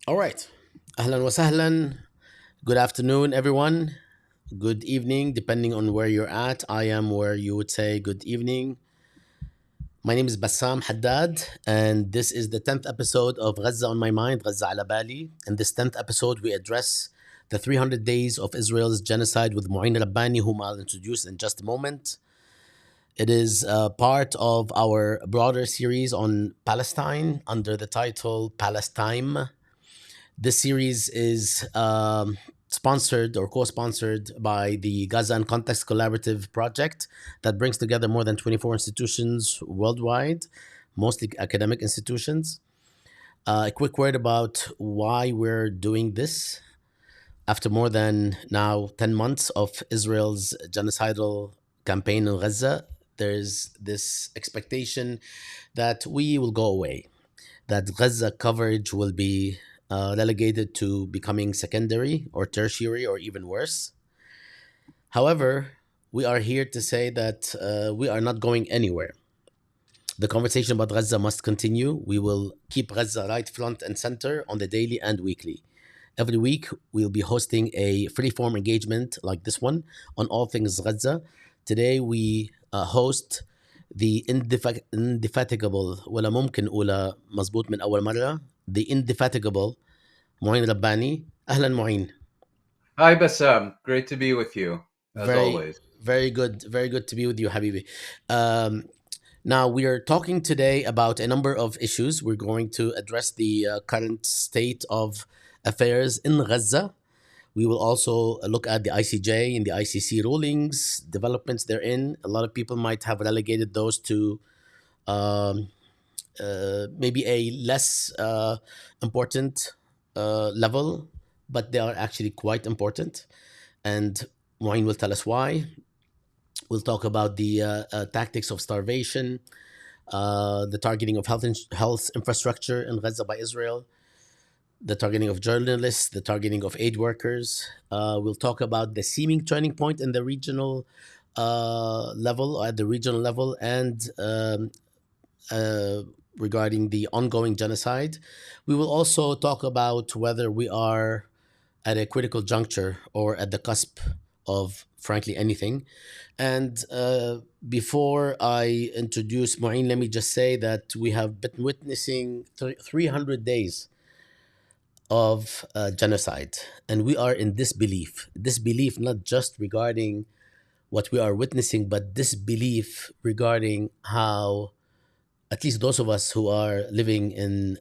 All right. Ahlan wa sahlan. Good afternoon, everyone. Good evening, depending on where you're at. I am where you would say good evening. My name is Bassam Haddad, and this is the 10th episode of Gaza On My Mind, Gaza ala Bali. In this 10th episode, we address the 300 days of Israel's genocide with Mouin Rabbani, whom I'll introduce in just a moment. It is part of our broader series on Palestine under the title Palestine. This series is sponsored or co-sponsored by the Gaza and Context Collaborative Project that brings together more than 24 institutions worldwide, mostly academic institutions. A quick word about why we're doing this. After more than now 10 months of Israel's genocidal campaign in Gaza, there's this expectation that we will go away, that Gaza coverage will be relegated to becoming secondary or tertiary or even worse. However, we are here to say that we are not going anywhere. The conversation about Gaza must continue. We will keep Gaza right front and center on the daily and weekly. Every week, we'll be hosting a free-form engagement like this one on all things Gaza. Today, we host the indefatigable ولا ممكن أقولها مظبوط من أول مرة the indefatigable Mouin Rabbani. أهلا معين. Hi, Bassam. Great to be with you, as Very, always. very good to be with you, Habibi. Um, Now, we are talking today about a number of issues. We're going to address the current state of affairs in Gaza. We will also look at the ICJ and the ICC rulings, developments therein. A lot of people might have relegated those to um, maybe a less important level, but they are actually quite important. And Moin will tell us why. We'll talk about the tactics of starvation, the targeting of health infrastructure in Gaza by Israel, the targeting of journalists, the targeting of aid workers. We'll talk about the seeming turning point in the regional level, at the regional level, and uh, regarding the ongoing genocide. We will also talk about whether we are at a critical juncture or at the cusp of, frankly, anything. And before I introduce Mu'in, let me just say that we have been witnessing 300 days of genocide. And we are in disbelief not just regarding what we are witnessing, but disbelief regarding how, at least those of us who are living in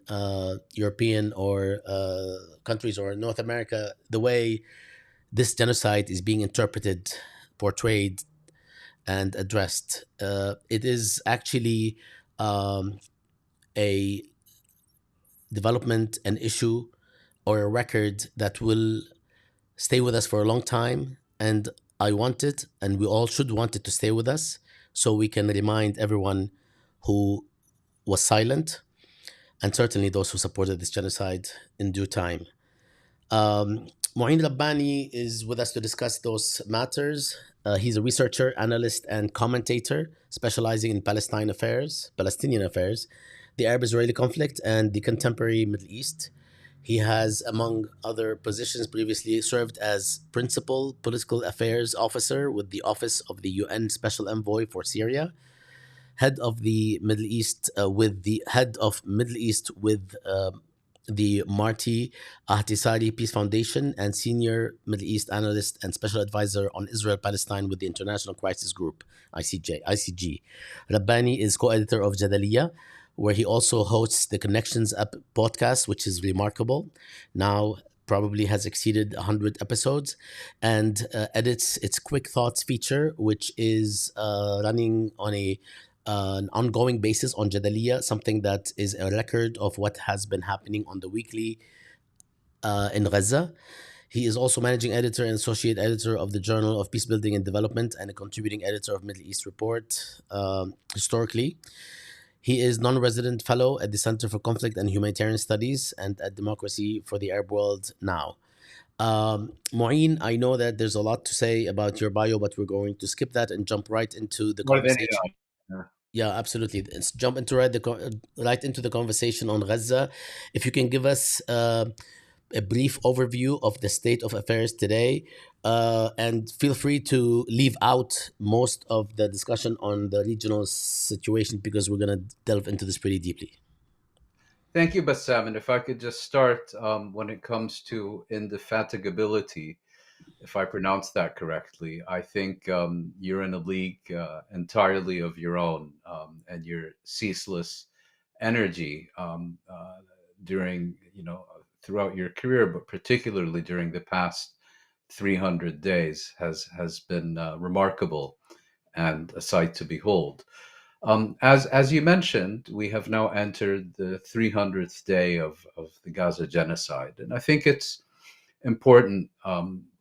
European or countries or North America, the way this genocide is being interpreted, portrayed, and addressed. It is actually a development, an issue, or a record that will stay with us for a long time. And I want it, and we all should want it to stay with us so we can remind everyone who was silent, and certainly those who supported this genocide in due time. Mouin Rabbani is with us to discuss those matters. He's a researcher, analyst, and commentator specializing in Palestinian affairs, the Arab-Israeli conflict, and the contemporary Middle East. He has, among other positions, previously served as principal political affairs officer with the Office of the UN Special Envoy for Syria, head of the Middle East with the head of Middle East with the Martti Ahtisaari Peace Foundation, and senior Middle East analyst and special advisor on Israel-Palestine with the International Crisis Group, ICG. Rabbani is co-editor of Jadaliyya, where he also hosts the Connections podcast, which is remarkable. Now probably has exceeded 100 episodes, and edits its Quick Thoughts feature, which is running on an ongoing basis on Jadaliyya, something that is a record of what has been happening on the weekly in Gaza. He is also managing editor and associate editor of the Journal of Peacebuilding and Development and a contributing editor of Middle East Report historically. He is non-resident fellow at the Center for Conflict and Humanitarian Studies and at Democracy for the Arab World now. Mu'in, I know that there's a lot to say about your bio, but we're going to skip that and jump right into the More than conversation. enough. Yeah, absolutely. Let's jump into right into the conversation on Gaza. If you can give us a brief overview of the state of affairs today, and feel free to leave out most of the discussion on the regional situation because we're going to delve into this pretty deeply. Thank you, Bassam. And if I could just start when it comes to indefatigability, if I pronounced that correctly, I think you're in a league entirely of your own, and your ceaseless energy during, throughout your career, but particularly during the past 300 days has been remarkable and a sight to behold. As you mentioned, we have now entered the 300th day of the Gaza genocide, and I think it's important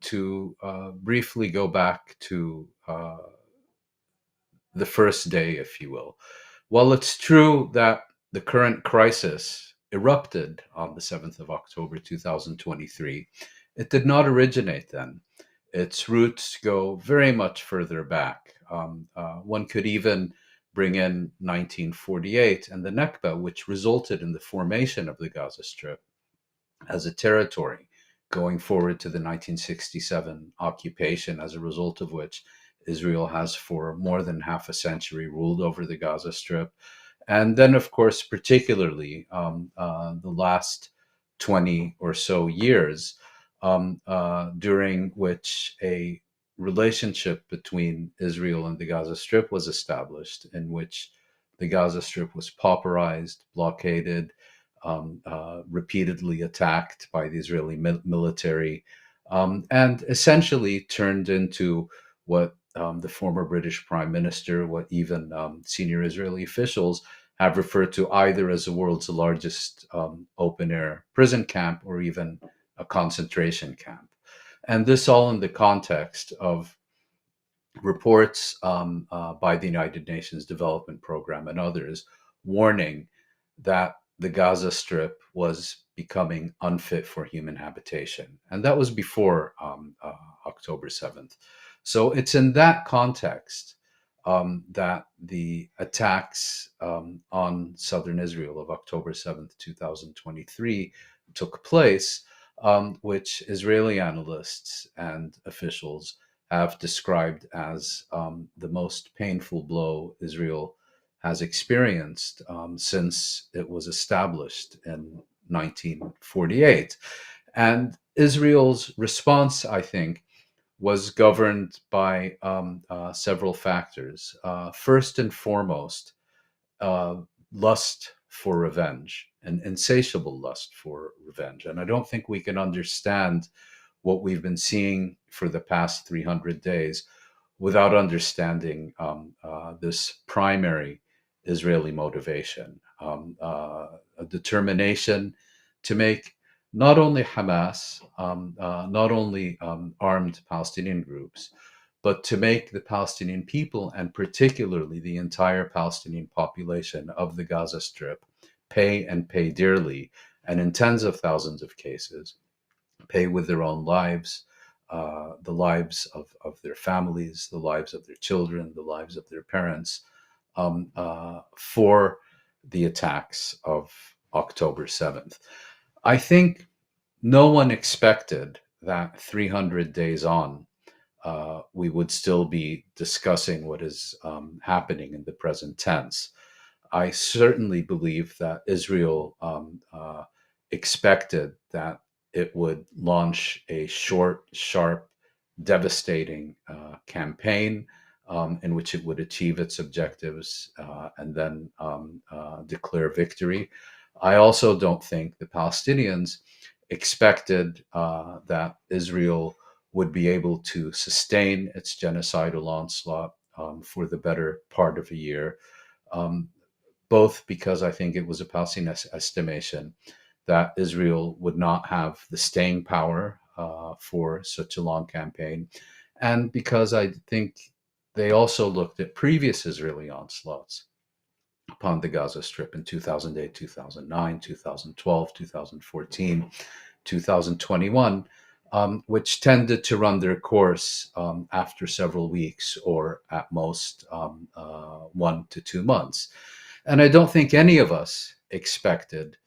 to briefly go back to the first day, if you will. While it's true that the current crisis erupted on the 7th of October 2023, it did not originate then. Its roots go very much further back. One could even bring in 1948 and the Nakba, which resulted in the formation of the Gaza Strip as a territory, going forward to the 1967 occupation, as a result of which Israel has for more than half a century ruled over the Gaza Strip. And then, of course, particularly the last 20 or so years, during which a relationship between Israel and the Gaza Strip was established, in which the Gaza Strip was pauperized, blockaded, repeatedly attacked by the Israeli military, and essentially turned into what the former British Prime Minister, what even senior Israeli officials have referred to either as the world's largest open air prison camp or even a concentration camp. And this all in the context of reports by the United Nations Development Program and others warning that the Gaza Strip was becoming unfit for human habitation. And that was before October 7th. So it's in that context that the attacks on southern Israel of October 7th, 2023 took place, which Israeli analysts and officials have described as the most painful blow Israel has experienced since it was established in 1948. And Israel's response, I think, was governed by several factors. First and foremost, uh, lust for revenge, an insatiable lust for revenge. And I don't think we can understand what we've been seeing for the past 300 days without understanding this primary Israeli motivation, a determination to make not only Hamas, not only armed Palestinian groups, but to make the Palestinian people, and particularly the entire Palestinian population of the Gaza Strip, pay and pay dearly, and in tens of thousands of cases, pay with their own lives, the lives of their families, the lives of their children, the lives of their parents, for the attacks of October 7th. I think no one expected that 300 days on, we would still be discussing what is happening in the present tense. I certainly believe that Israel expected that it would launch a short, sharp, devastating campaign in which it would achieve its objectives and then declare victory. I also don't think the Palestinians expected that Israel would be able to sustain its genocidal onslaught for the better part of a year. Um, Both because I think it was a Palestinian estimation that Israel would not have the staying power for such a long campaign, and because I think they also looked at previous Israeli onslaughts upon the Gaza Strip in 2008, 2009, 2012, 2014, 2021, which tended to run their course after several weeks or at most 1 to 2 months. And I don't think any of us expected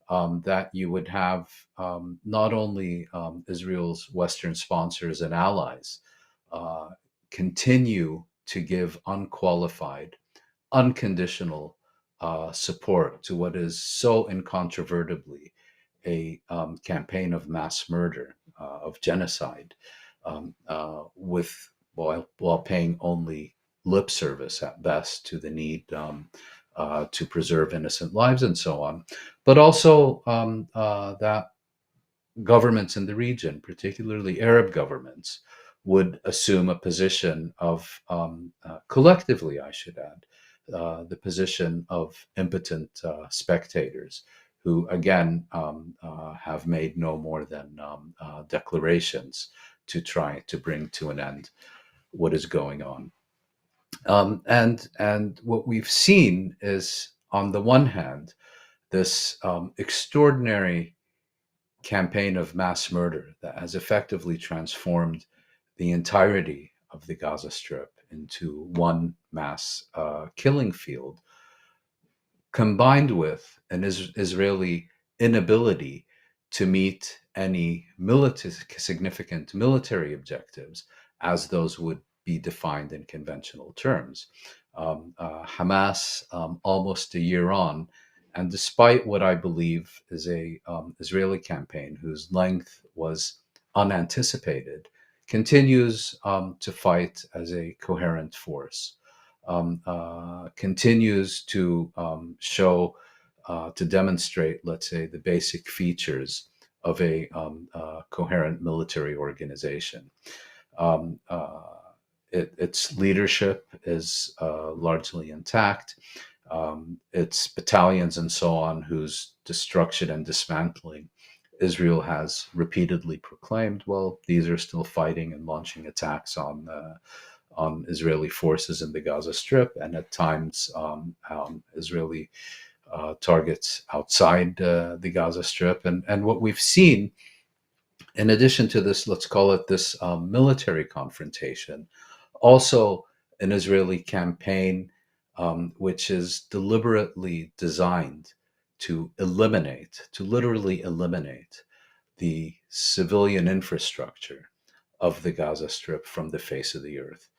that you would have not only Israel's Western sponsors and allies uh, continue to give unqualified, unconditional support to what is so incontrovertibly a campaign of mass murder, of genocide, with while paying only lip service at best to the need to preserve innocent lives and so on, but also that governments in the region, particularly Arab governments, would assume a position of, collectively, I should add, the position of impotent spectators who, again, have made no more than declarations to try to bring to an end what is going on. And what we've seen is, on the one hand, this extraordinary campaign of mass murder that has effectively transformed the entirety of the Gaza Strip into one mass killing field, combined with an Israeli inability to meet any significant military objectives as those would be defined in conventional terms. Hamas, almost a year on, and despite what I believe is a Israeli campaign whose length was unanticipated, continues to fight as a coherent force, continues to show, to demonstrate, let's say, the basic features of a coherent military organization. Um, uh, its leadership is largely intact. Its battalions and so on, whose destruction and dismantling Israel has repeatedly proclaimed, well, these are still fighting and launching attacks on Israeli forces in the Gaza Strip, and at times Israeli targets outside the Gaza Strip. And what we've seen, in addition to this, let's call it this military confrontation, also an Israeli campaign which is deliberately designed to eliminate, to literally eliminate, the civilian infrastructure of the Gaza Strip from the face of the earth.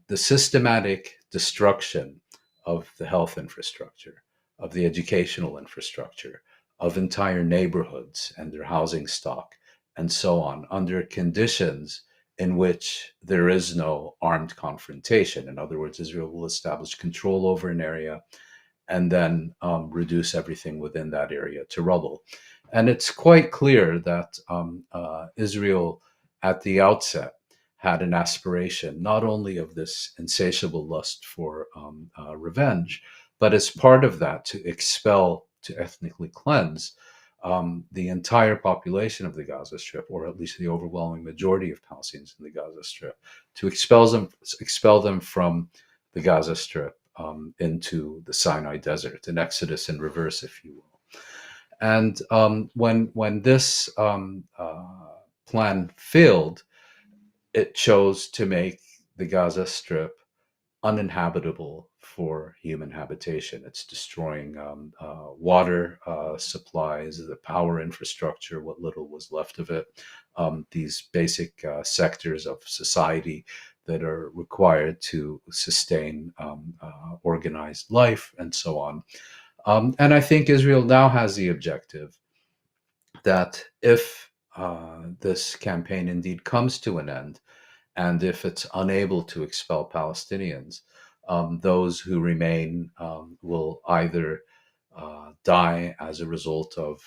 The systematic destruction of the health infrastructure, of the educational infrastructure, of entire neighborhoods and their housing stock, and so on, under conditions in which there is no armed confrontation. In other words, Israel will establish control over an area and then reduce everything within that area to rubble. And it's quite clear that Israel, at the outset, had an aspiration not only of this insatiable lust for revenge, but as part of that, to expel, to ethnically cleanse the entire population of the Gaza Strip, or at least the overwhelming majority of Palestinians in the Gaza Strip, to expel them from the Gaza Strip into the Sinai Desert, an exodus in reverse, if you will. And when this plan failed, it chose to make the Gaza Strip uninhabitable for human habitation. It's destroying water supplies, the power infrastructure, what little was left of it, these basic sectors of society that are required to sustain organized life, and so on. And I think Israel now has the objective that if this campaign indeed comes to an end, and if it's unable to expel Palestinians, those who remain will either die as a result of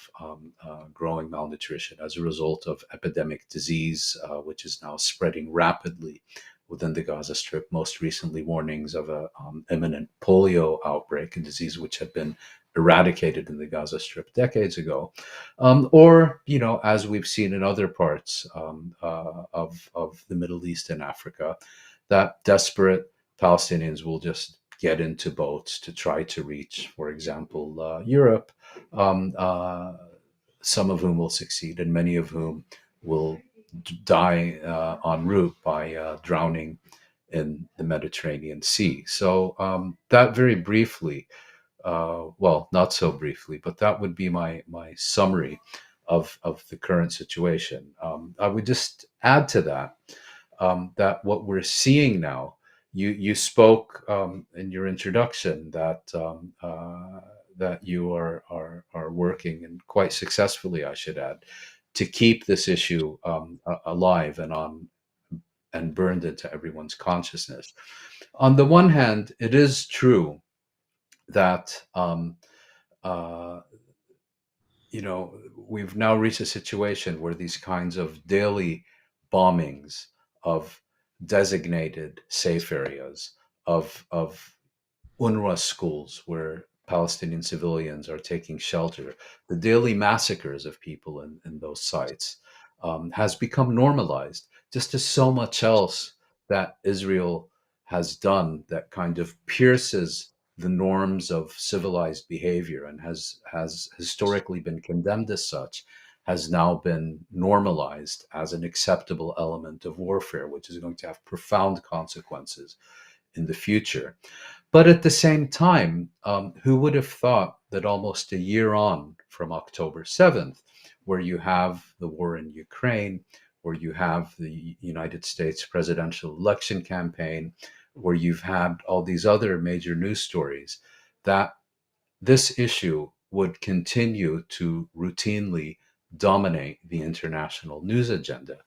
growing malnutrition, as a result of epidemic disease, which is now spreading rapidly within the Gaza Strip. Most recently, warnings of a imminent polio outbreak, a disease which had been eradicated in the Gaza Strip decades ago, or, as we've seen in other parts of the Middle East and Africa, that desperate Palestinians will just get into boats to try to reach, for example, Europe, um, uh, some of whom will succeed and many of whom will die en route by drowning in the Mediterranean Sea. So that very briefly, well, not so briefly, but that would be my summary of the current situation. I would just add to that that what we're seeing now, you spoke in your introduction that you are working, and quite successfully, I should add, to keep this issue alive and on and burned into everyone's consciousness. On the one hand, it is true that uh, we've now reached a situation where these kinds of daily bombings of designated safe areas, of UNRWA schools where Palestinian civilians are taking shelter, the daily massacres of people in those sites has become normalized, just as so much else that Israel has done that kind of pierces the norms of civilized behavior and has historically been condemned as such, has now been normalized as an acceptable element of warfare, which is going to have profound consequences in the future. But at the same time, who would have thought that almost a year on from October 7th, where you have the war in Ukraine, where you have the United States presidential election campaign, where you've had all these other major news stories, that this issue would continue to routinely dominate the international news agenda.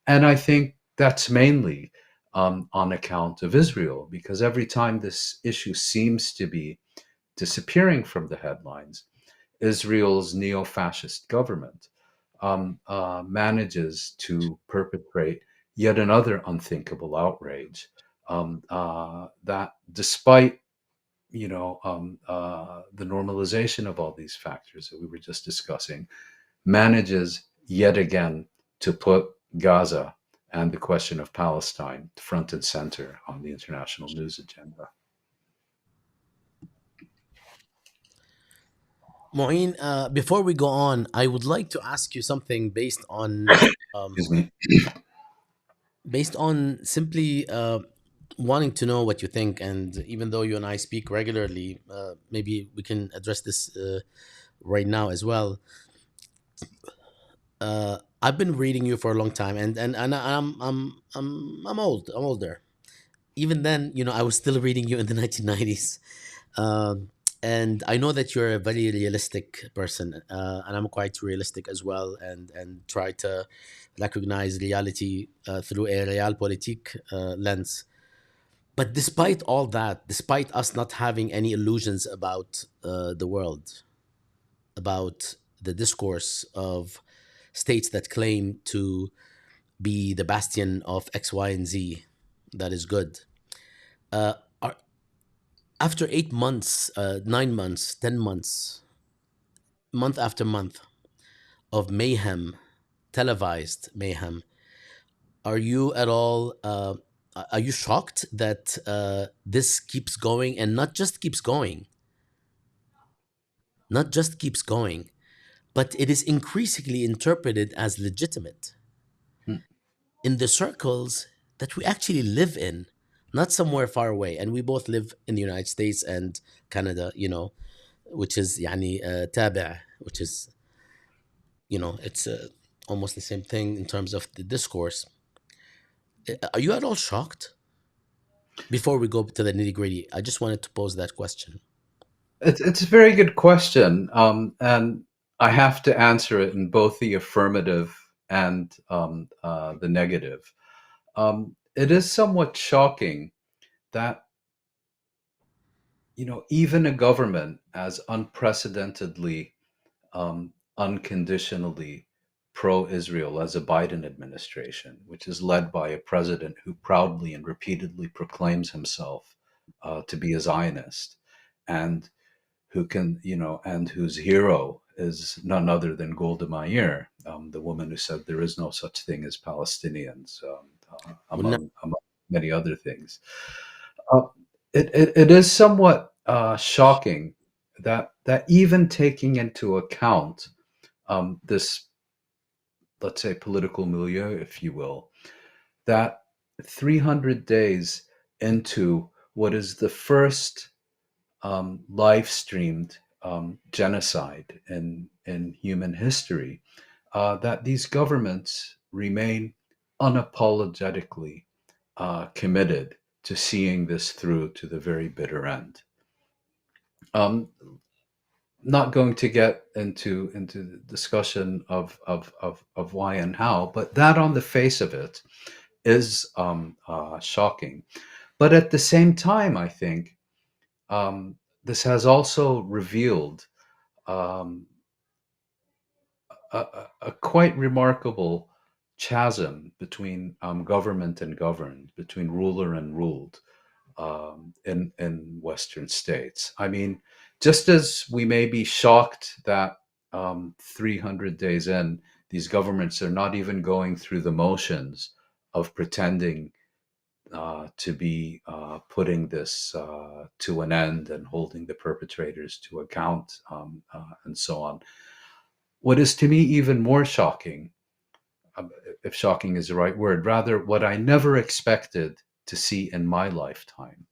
And I think that's mainly on account of Israel, because every time this issue seems to be disappearing from the headlines, Israel's neo fascist government manages to perpetrate yet another unthinkable outrage. That despite the normalization of all these factors that we were just discussing, manages yet again to put Gaza and the question of Palestine front and center on the international news agenda. Mouin, before we go on, I would like to ask you something um, Excuse me. based on simply wanting to know what you think. And even though you and I speak regularly, maybe we can address this right now as well. I've been reading you for a long time, and I'm old. I'm older. Even then, I was still reading you in the 1990s. Um, and I know that you're a very realistic person, and I'm quite realistic as well, and try to recognize reality through a realpolitik lens. But despite all that, despite us not having any illusions about the world, about the discourse of states that claim to be the bastion of X, Y, and Z, that is good. Uh, are, After 8 months, 9 months, 10 months, month after month of mayhem, televised mayhem, are you at all? Are you shocked that this keeps going, and not just keeps going, not just keeps going, but it is increasingly interpreted as legitimate in the circles that we actually live in, not somewhere far away. And we both live in the United States and Canada, which is يعني تابع, which is it's almost the same thing in terms of the discourse. Are you at all shocked? Before we go to the nitty gritty, I just wanted to pose that question. It's a very good question, and I have to answer it in both the affirmative and the negative. It is somewhat shocking that even a government as unprecedentedly, unconditionally pro-Israel as a Biden administration, which is led by a president who proudly and repeatedly proclaims himself to be a Zionist, and who can, and whose hero is none other than Golda Meir, the woman who said there is no such thing as Palestinians, Well, among many other things. Uh, it is somewhat shocking that even taking into account this let's say, political milieu, if you will, that 300 days into what is the first live streamed genocide in human history, that these governments remain unapologetically committed to seeing this through to the very bitter end. Um, Not going to get into the discussion of why and how, but that on the face of it is shocking. But at the same time, I think this has also revealed um, a quite remarkable chasm between government and governed, between ruler and ruled, in Western states. I mean, just as we may be shocked that 300 days in, these governments are not even going through the motions of pretending to be putting this to an end and holding the perpetrators to account, and so on. What is to me even more shocking, if shocking is the right word, rather, what I never expected to see in my lifetime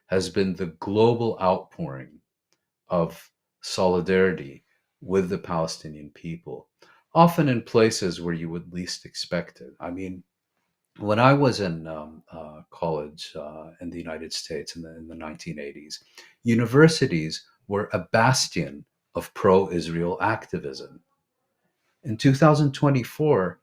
has been the global outpouring of solidarity with the Palestinian people, often in places where you would least expect it. I mean, when I was in college in the United States in the 1980s, universities were a bastion of pro Israel activism. In 2024,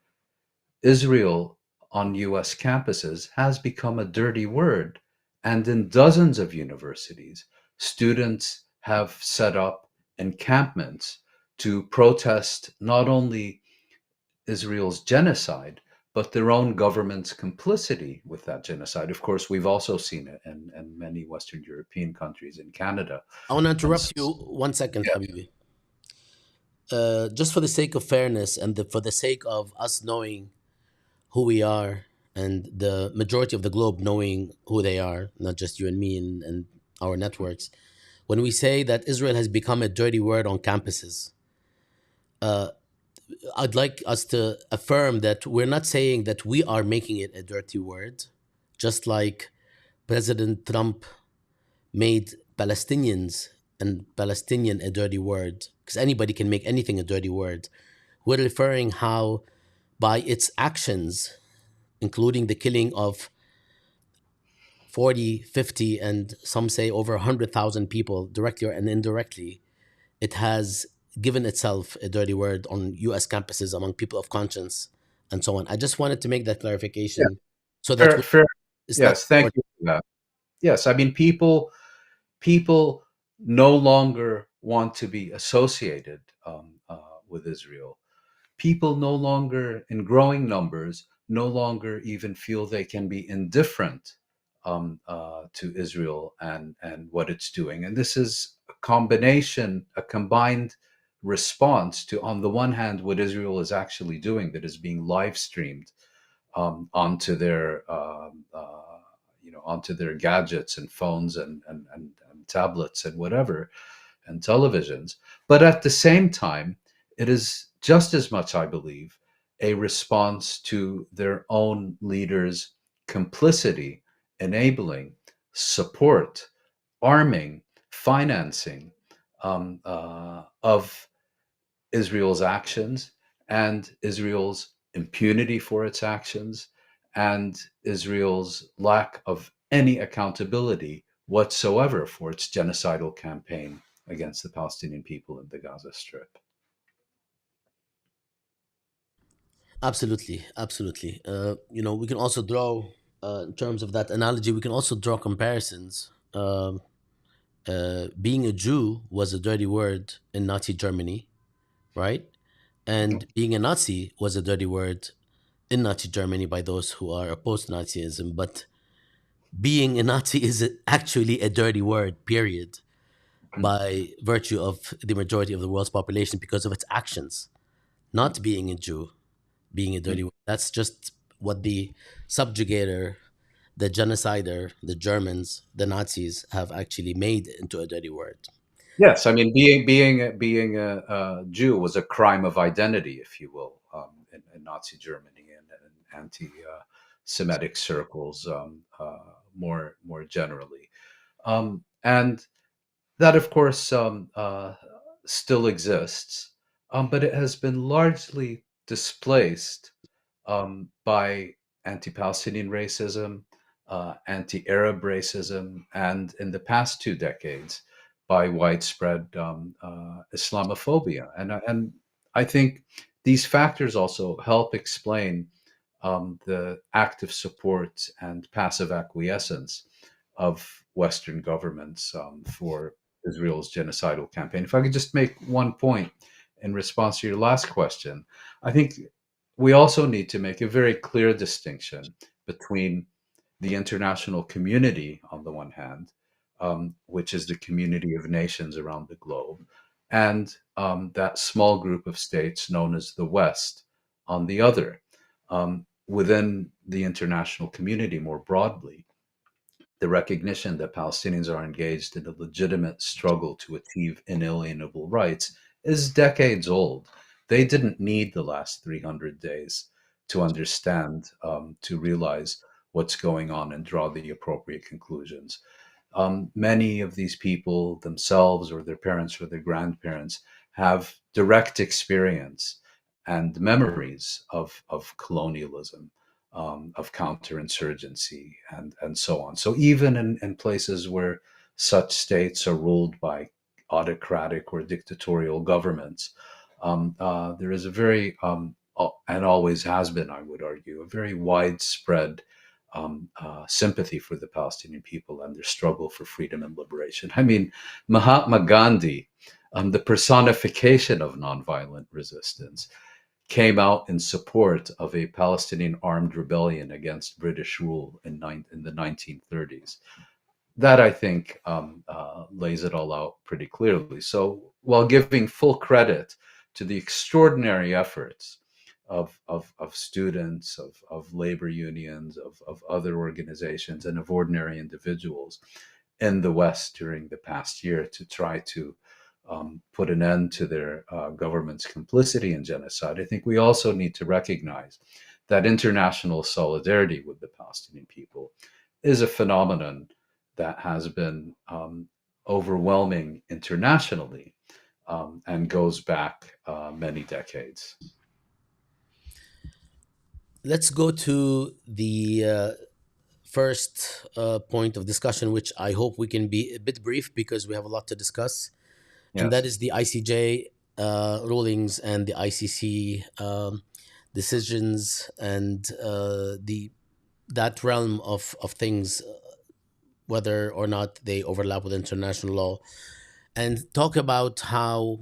Israel on US campuses has become a dirty word. And in dozens of universities, students have set up encampments to protest not only Israel's genocide, but their own government's complicity with that genocide. Of course, we've also seen it in many Western European countries, in Canada. I want to And interrupt you 1 second, yeah, Habibi. Just for the sake of fairness and for the sake of us knowing who we are and the majority of the globe knowing who they are, not just you and me and our networks, when we say that Israel has become a dirty word on campuses, I'd like us to affirm that we're not saying that we are making it a dirty word, just like President Trump made Palestinians and Palestinian a dirty word, because anybody can make anything a dirty word. We're referring how, by its actions, including the killing of 40, 50, and some say over 100,000 people, directly and indirectly, it has given itself a dirty word on US campuses among people of conscience and so on. I just wanted to make that yeah, clarification so that fair, fair. it's not Yes, thank you for that. Yes, I mean, people no longer want to be associated with Israel. People no longer, in growing numbers, no longer even feel they can be indifferent to Israel and what it's doing. And this is a combination, a combined response to, on the one hand, what Israel is actually doing, that is being live streamed onto their onto their gadgets and phones and tablets and whatever, and televisions. But at the same time, it is just as much, I believe, a response to their own leaders' complicity, enabling, support, arming, financing of Israel's actions and Israel's impunity for its actions and Israel's lack of any accountability whatsoever for its genocidal campaign against the Palestinian people in the Gaza Strip. absolutely, absolutely. We can also draw, in terms of that analogy, we can also draw comparisons. Being a Jew was a dirty word in Nazi Germany, right? And being a Nazi was a dirty word in Nazi Germany by those who are opposed to Nazism. But being a Nazi is actually a dirty word, period, by virtue of the majority of the world's population because of its actions. Not being a Jew, being a dirty word. That's just what the subjugator, the genocider, the Germans, the Nazis have actually made into a dirty word. Yes, I mean, being a Jew was a crime of identity, if you will, in Nazi Germany and anti-Semitic circles more generally. And that, of course, still exists, but it has been largely displaced by anti-Palestinian racism, anti-Arab racism, and in the past 2 decades, by widespread Islamophobia. And I think these factors also help explain the active support and passive acquiescence of Western governments for Israel's genocidal campaign. If I could just make one point in response to your last question, I think we also need to make a very clear distinction between the international community on the one hand, which is the community of nations around the globe, and that small group of states known as the West on the other. Within the international community more broadly, the recognition that Palestinians are engaged in a legitimate struggle to achieve inalienable rights is decades old. They didn't need the last 300 days to understand, to realize what's going on and draw the appropriate conclusions. Many of these people themselves, or their parents, or their grandparents, have direct experience and memories of colonialism, of counterinsurgency, and so on. So even in places where such states are ruled by autocratic or dictatorial governments, there is a very, and always has been, I would argue, a very widespread sympathy for the Palestinian people and their struggle for freedom and liberation. I mean, Mahatma Gandhi, the personification of nonviolent resistance, came out in support of a Palestinian armed rebellion against British rule in the 1930s. That, I think, lays it all out pretty clearly. So, while giving full credit to the extraordinary efforts of students, of labor unions, of other organizations, and of ordinary individuals in the West during the past year to try to put an end to their government's complicity in genocide, I think we also need to recognize that international solidarity with the Palestinian people is a phenomenon that has been overwhelming internationally, and goes back many decades. Let's go to the first point of discussion, which I hope we can be a bit brief because we have a lot to discuss, and that Yes. is the ICJ rulings and the ICC decisions and the that realm of things, whether or not they overlap with international law, and talk about how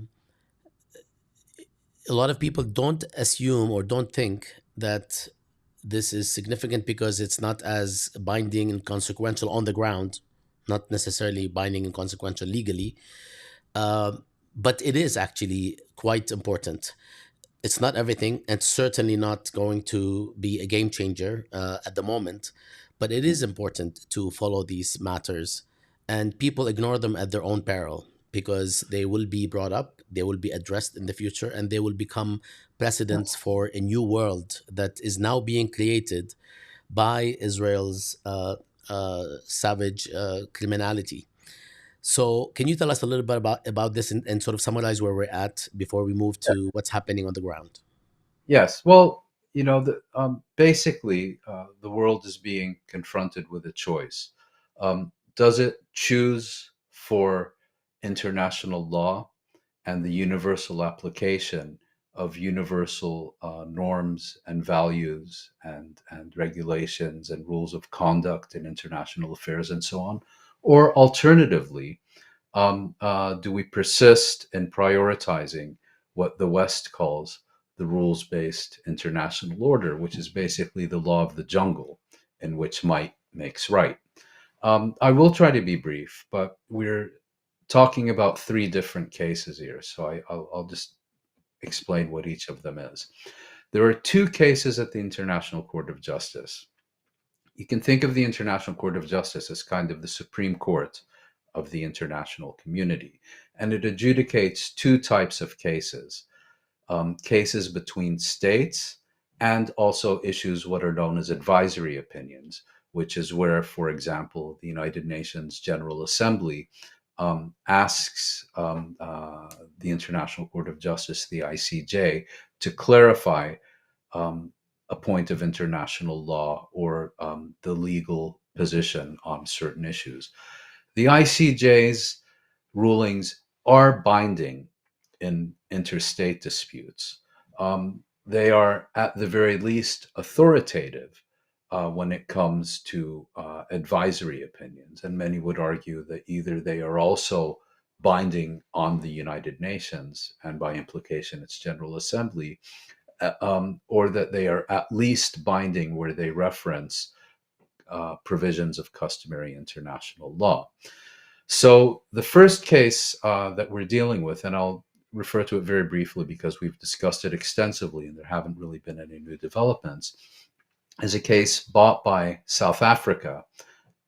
a lot of people don't assume or don't think that this is significant because it's not as binding and consequential on the ground, not necessarily binding and consequential legally, uh, but it is actually quite important. It's not everything, and certainly not going to be a game changer at the moment, but it is important to follow these matters, and people ignore them at their own peril because they will be brought up, they will be addressed in the future, and they will become precedents for a new world that is now being created by Israel's savage criminality. So, can you tell us a little bit about this and sort of summarize where we're at before we move to what's happening on the ground? Yes. Well, basically, the world is being confronted with a choice. Does it choose for international law and the universal application of universal norms and values and regulations and rules of conduct in international affairs and so on? Or alternatively, do we persist in prioritizing what the West calls the rules based international order, which is basically the law of the jungle in which might makes right? I will try to be brief, but we're talking about three different cases here. So I'll just explain what each of them is. There are two cases at the International Court of Justice. You can think of the International Court of Justice as kind of the Supreme Court of the international community, and it adjudicates two types of cases. cases between states, and also issues what are known as advisory opinions, which is where, for example, the United Nations General Assembly asks the International Court of Justice, the ICJ, to clarify a point of international law or the legal position on certain issues. The ICJ's rulings are binding in interstate disputes. They are, at the very least, authoritative when it comes to advisory opinions. And many would argue that either they are also binding on the United Nations and by implication its General Assembly, or that they are at least binding where they reference provisions of customary international law. So the first case that we're dealing with, and I'll refer to it very briefly because we've discussed it extensively and there haven't really been any new developments, is a case brought by South Africa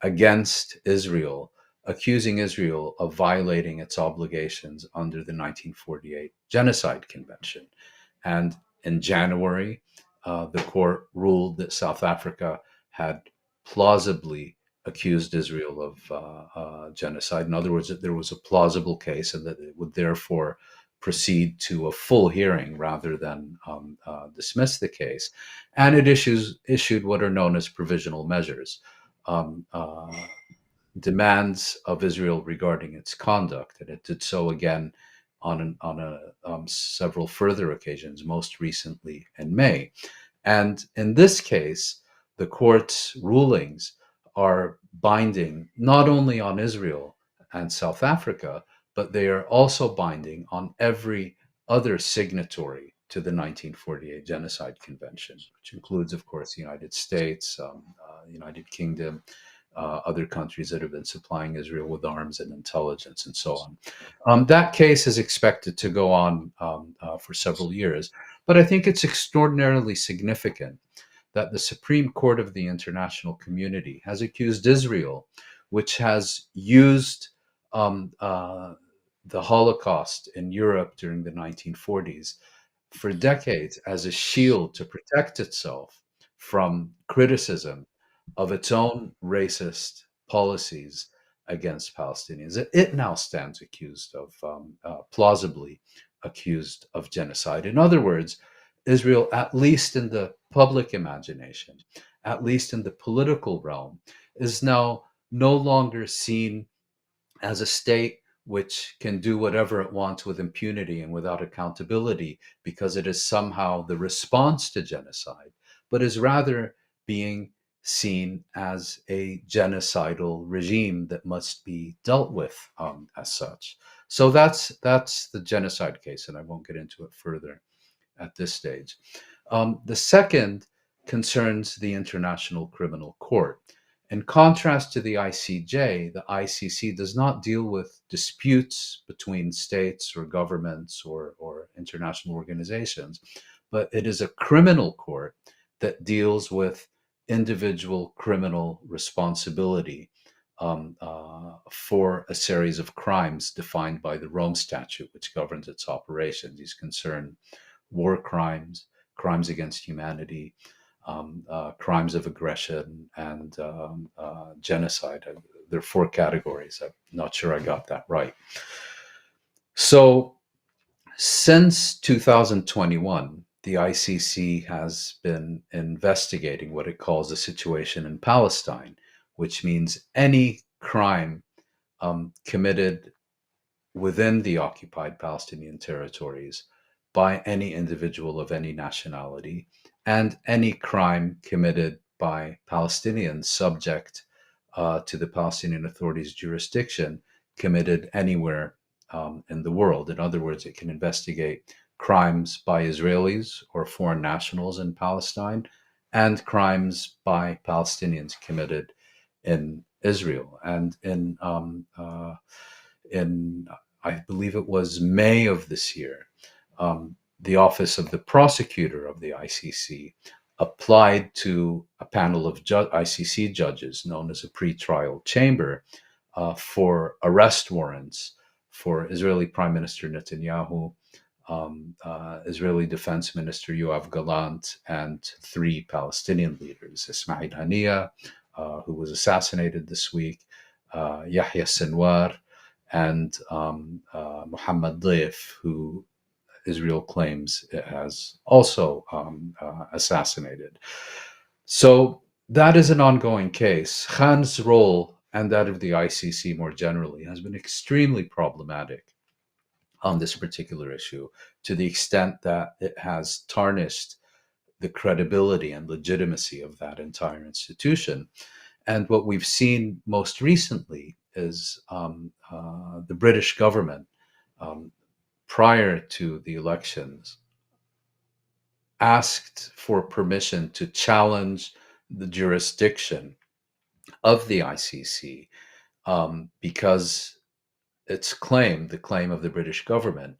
against Israel, accusing Israel of violating its obligations under the 1948 Genocide Convention. And in January, the court ruled that South Africa had plausibly accused Israel of genocide. In other words, that there was a plausible case and that it would therefore proceed to a full hearing rather than dismiss the case. And it issued what are known as provisional measures, um, uh, demands of Israel regarding its conduct. And it did so again on several further occasions, most recently in May. And in this case, the court's rulings are binding not only on Israel and South Africa, but they are also binding on every other signatory to the 1948 Genocide Convention, which includes, of course, the United States, United Kingdom, other countries that have been supplying Israel with arms and intelligence, and so on. That case is expected to go on for several years, but I think it's extraordinarily significant that the Supreme Court of the international community has accused Israel, which has used the Holocaust in Europe during the 1940s for decades as a shield to protect itself from criticism of its own racist policies against Palestinians. It now stands accused of, plausibly accused of genocide. In other words, Israel, at least in the public imagination, at least in the political realm, is now no longer seen as a state which can do whatever it wants with impunity and without accountability because it is somehow the response to genocide, but is rather being seen as a genocidal regime that must be dealt with as such. So that's the genocide case, and I won't get into it further at this stage. The second concerns the International Criminal Court. In contrast to the ICJ, the ICC does not deal with disputes between states or governments or international organizations, but it is a criminal court that deals with individual criminal responsibility for a series of crimes defined by the Rome Statute, which governs its operations. These concern war crimes, crimes against humanity, crimes of aggression, and genocide. There are four categories. I'm not sure I got that right. So, since 2021, the ICC has been investigating what it calls the situation in Palestine, which means any crime committed within the occupied Palestinian territories by any individual of any nationality, and any crime committed by Palestinians subject to the Palestinian Authority's jurisdiction committed anywhere in the world. In other words, it can investigate crimes by Israelis or foreign nationals in Palestine and crimes by Palestinians committed in Israel. And in I believe it was May of this year, the Office of the Prosecutor of the ICC applied to a panel of ICC judges known as a pretrial chamber for arrest warrants for Israeli Prime Minister Netanyahu, Israeli Defense Minister Yoav Gallant and three Palestinian leaders, Ismail Haniyeh, who was assassinated this week, Yahya Sinwar, and Mohammed Deif, who Israel claims it has also assassinated. So that is an ongoing case. Khan's role and that of the ICC more generally has been extremely problematic on this particular issue, to the extent that it has tarnished the credibility and legitimacy of that entire institution. And what we've seen most recently is the British government, um, prior to the elections, asked for permission to challenge the jurisdiction of the ICC, because its claim, the claim of the British government,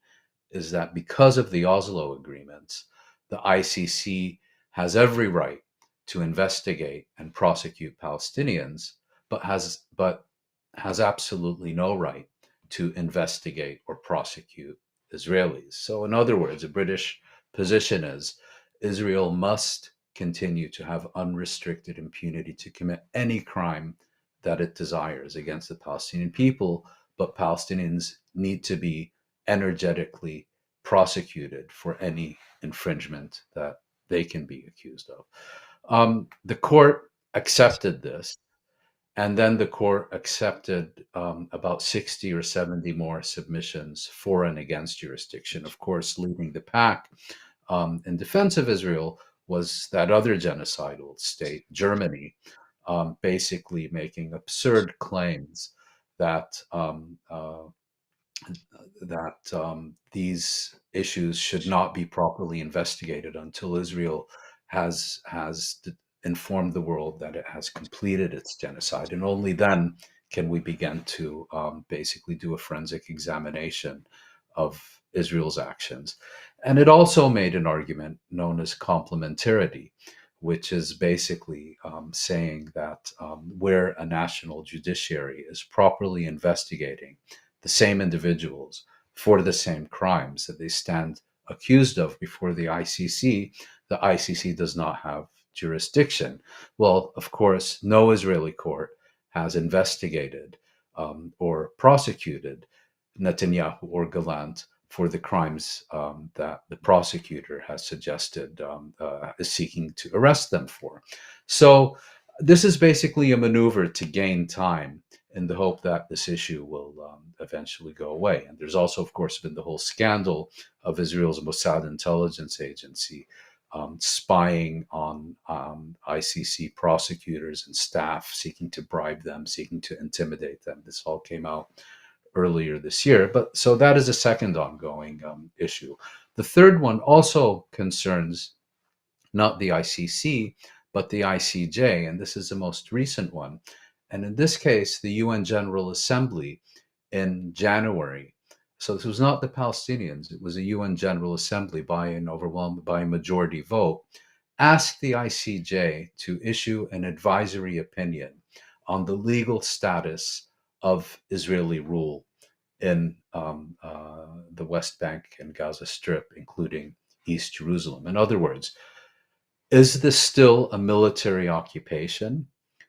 is that because of the Oslo agreements, the ICC has every right to investigate and prosecute Palestinians, but has absolutely no right to investigate or prosecute Israelis. So, in other words, the British position is Israel must continue to have unrestricted impunity to commit any crime that it desires against the Palestinian people, but Palestinians need to be energetically prosecuted for any infringement that they can be accused of. The court accepted this, and then the court accepted about 60 or 70 more submissions for and against jurisdiction. Of course, leading the pack in defense of Israel was that other genocidal state, Germany, basically making absurd claims that these issues should not be properly investigated until Israel has informed the world that it has completed its genocide, and only then can we begin to basically do a forensic examination of Israel's actions. And it also made an argument known as complementarity, which is basically saying that where a national judiciary is properly investigating the same individuals for the same crimes that they stand accused of before the ICC does not have jurisdiction. Well, of course, no Israeli court has investigated or prosecuted Netanyahu or Gallant for the crimes that the prosecutor has suggested is seeking to arrest them for. So, this is basically a maneuver to gain time in the hope that this issue will eventually go away. And there's also, of course, been the whole scandal of Israel's Mossad intelligence agency spying on ICC prosecutors and staff, seeking to bribe them, seeking to intimidate them. This all came out earlier this year. But so that is a second ongoing issue. The third one also concerns not the ICC, but the ICJ, and this is the most recent one. And in this case, the UN General Assembly in January. So this was not the Palestinians, it was a UN General Assembly by an overwhelming by a majority vote, asked the ICJ to issue an advisory opinion on the legal status of Israeli rule in the West Bank and Gaza Strip, including East Jerusalem. In other words, is this still a military occupation,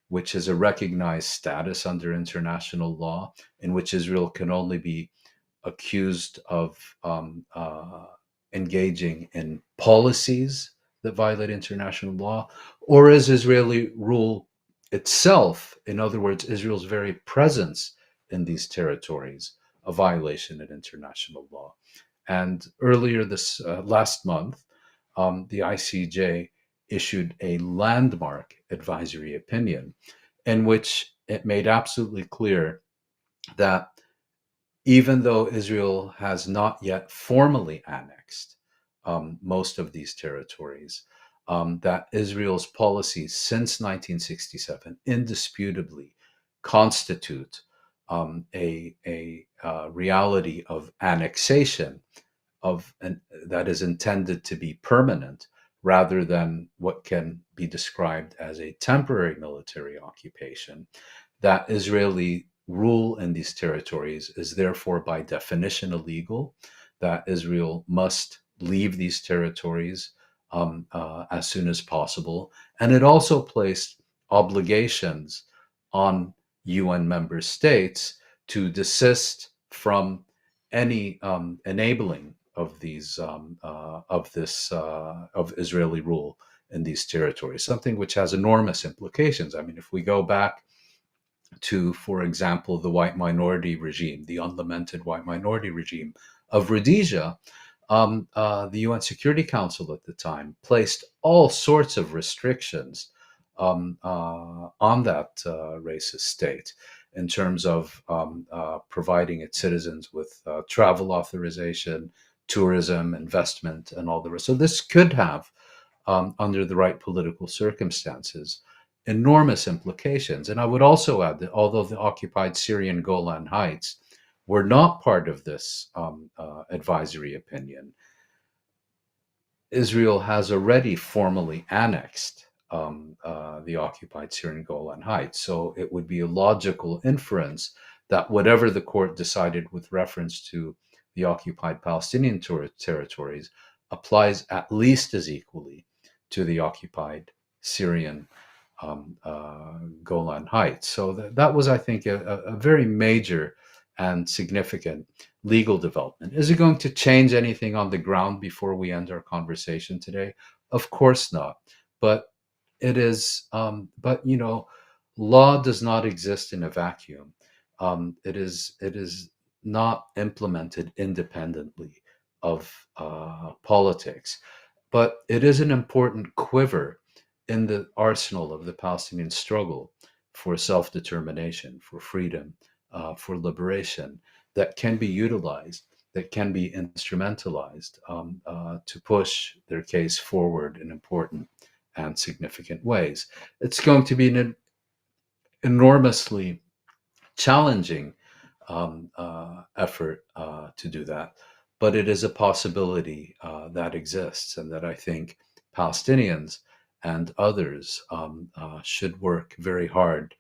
which is a recognized status under international law, in which Israel can only be accused of engaging in policies that violate international law? Or is Israeli rule itself, in other words, Israel's very presence in these territories, a violation of international law? And earlier this last month, the ICJ issued a landmark advisory opinion in which it made absolutely clear that even though Israel has not yet formally annexed most of ththese territories, that Israel's policies since 1967 indisputably constitute a reality of annexation that is intended to be permanent rather than what can be described as a temporary military occupation, that Israeli rule in these territories is therefore by definition illegal, that Israel must leave these territories as soon as possible. And it also placed obligations on UN member states to desist from any enabling of these of Israeli rule in these territories, something which has enormous implications. I mean, if we go back to, for example, the white minority regime, the unlamented white minority regime of Rhodesia, the UN Security Council at the time placed all sorts of restrictions on that racist state in terms of providing its citizens with travel authorization, tourism, investment, and all the rest. So this could have, under the right political circumstances, enormous implications. And I would also add that although the occupied Syrian Golan Heights were not part of this advisory opinion, Israel has already formally annexed the occupied Syrian Golan Heights. So it would be a logical inference that whatever the court decided with reference to the occupied Palestinian territories applies at least as equally to the occupied Syrian Golan Heights. So that was, I think, a very major and significant legal development. Is it going to change anything on the ground before we end our conversation today? Of course not. But it is, but law does not exist in a vacuum. It is not implemented independently of politics, but it is an important quiver in the arsenal of the Palestinian struggle for self determination, for freedom, for liberation that can be utilized, that can be instrumentalized to push their case forward in important and significant ways. It's going to be an enormously challenging effort to do that, but it is a possibility that exists, and that I think Palestinians and others should work very hard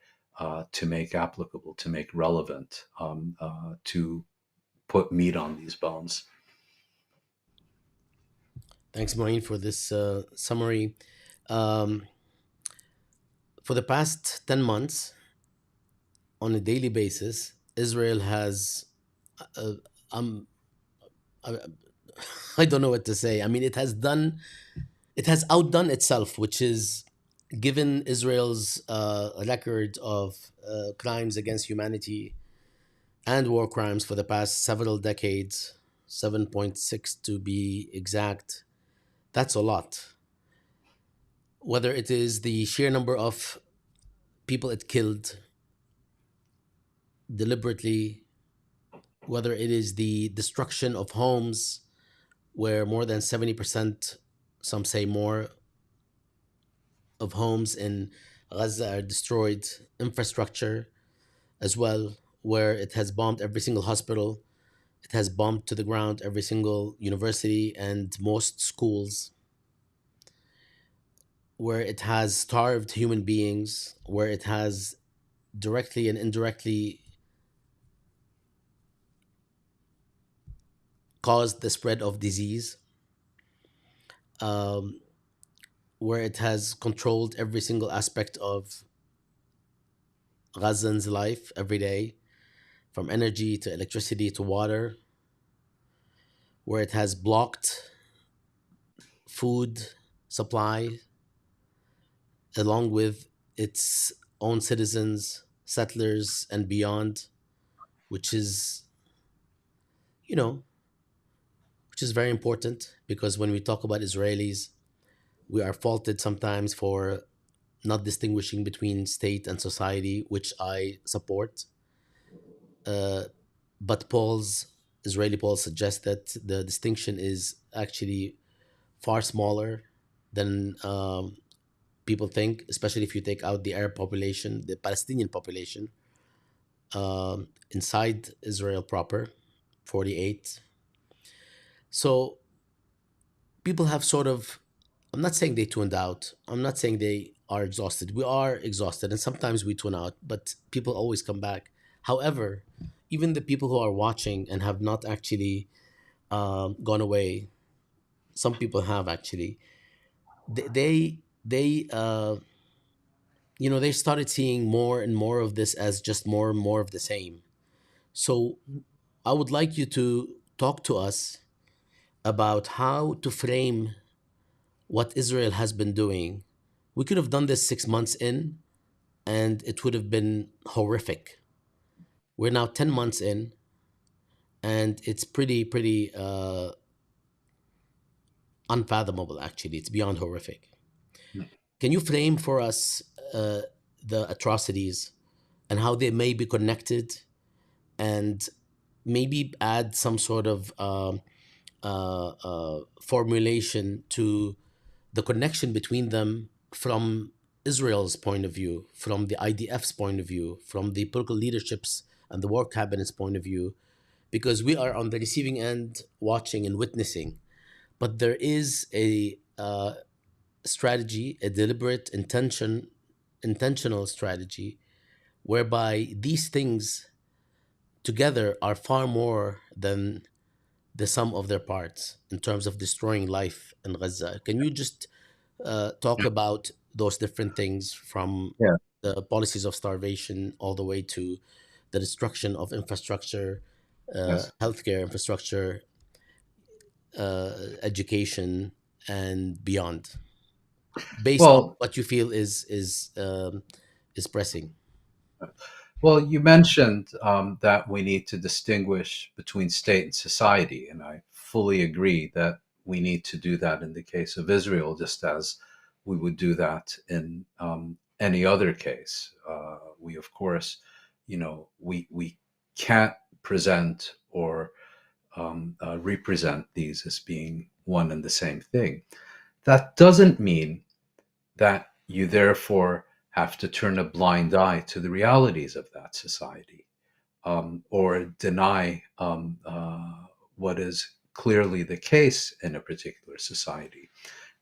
to make applicable, to make relevant, to put meat on these bones. Thanks, Maureen, for this summary. Um, for the past 10 months, on a daily basis, Israel has, uh, um, I, I don't know what to say. I mean, it has outdone itself, which is given Israel's record of crimes against humanity and war crimes for the past several decades, 7.6 to be exact. That's a lot. Whether it is the sheer number of people it killed deliberately, whether it is the destruction of homes, where more than 70%, some say more, of homes in Gaza are destroyed, infrastructure as well, where it has bombed every single hospital, it has bombed to the ground every single university and most schools, where it has starved human beings, where it has directly and indirectly caused the spread of disease, um, where it has controlled every single aspect of Gazans' life every day, from energy to electricity to water, where it has blocked food supply along with its own citizens, settlers, and beyond, which is, you know, which is very important because when we talk about Israelis, we are faulted sometimes for not distinguishing between state and society, which I support. Uh, but polls, Israeli polls suggest that the distinction is actually far smaller than people think, especially if you take out the Arab population, the Palestinian population inside Israel proper, 48. So people have sort of, I'm not saying they tuned out. I'm not saying they are exhausted. We are exhausted and sometimes we tune out, but people always come back. However, even the people who are watching and have not actually gone away. Some people have actually. They started seeing more and more of this as just more and more of the same. So I would like you to talk to us about how to frame what Israel has been doing. We could have done this 6 months in, and it would have been horrific. We're now 10 months in, and it's pretty unfathomable, actually. It's beyond horrific. Can you frame for us uh, the atrocities and how they may be connected, and maybe add some sort of formulation to the connection between them from Israel's point of view, from the IDF's point of view, from the political leadership's and the war cabinet's point of view, because we are on the receiving end watching and witnessing. But there is a strategy, a deliberate intentional strategy, whereby these things together are far more than the sum of their parts in terms of destroying life in Gaza. Can you just talk about those different things, from Yeah. the policies of starvation all the way to the destruction of infrastructure, Yes. healthcare infrastructure, education, and beyond, based on Well, what you feel is pressing? Well, you mentioned that we need to distinguish between state and society, and I fully agree that we need to do that in the case of Israel, just as we would do that in any other case. We, of course, we can't present or represent these as being one and the same thing. That doesn't mean that you therefore have to turn a blind eye to the realities of that society, or deny what is clearly the case in a particular society.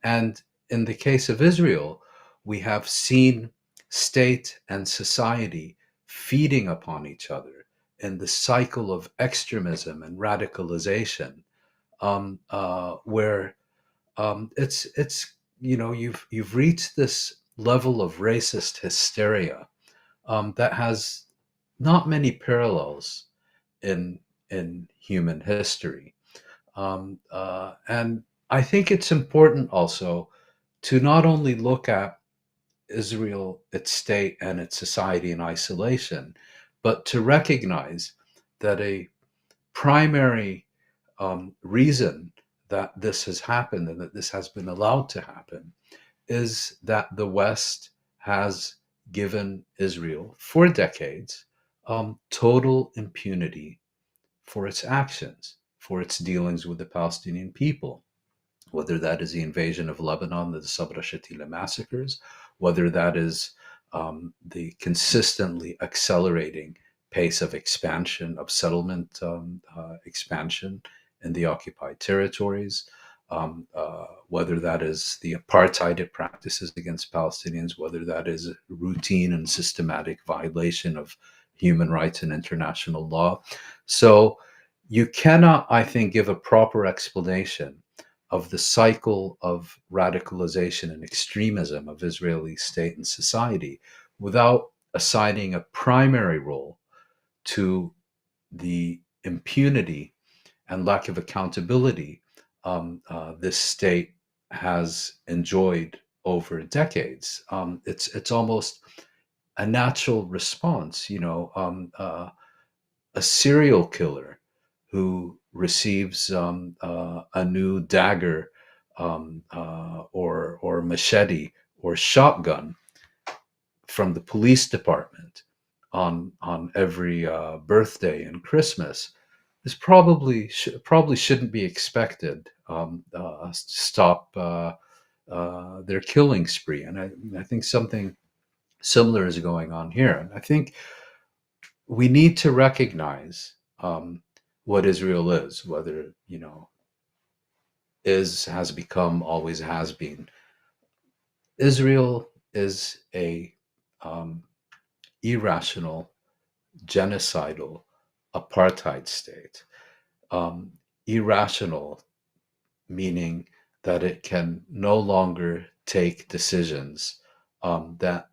And in the case of Israel, we have seen state and society feeding upon each other in the cycle of extremism and radicalization, where it's you've reached this level of racist hysteria that has not many parallels in human history, and I think it's important also to not only look at Israel, its state, and its society in isolation, but to recognize that a primary reason that this has happened and that this has been allowed to happen is that the West has given Israel for decades total impunity for its actions, for its dealings with the Palestinian people, whether that is the invasion of Lebanon, the Sabra Shatila massacres, whether that is the consistently accelerating pace of expansion, of settlement expansion in the occupied territories, whether that is the apartheid it practices against Palestinians, whether that is routine and systematic violation of human rights and international law. So you cannot, I think, give a proper explanation of the cycle of radicalization and extremism of Israeli state and society without assigning a primary role to the impunity and lack of accountability this state has enjoyed over decades. It's almost a natural response, a serial killer who receives a new dagger or machete or shotgun from the police department on every birthday and Christmas is probably shouldn't be expected to stop their killing spree. And I think something similar is going on here. And I think we need to recognize what Israel is, whether is, has become, always has been. Israel is a um, irrational, genocidal apartheid state. irrational, meaning that it can no longer take decisions that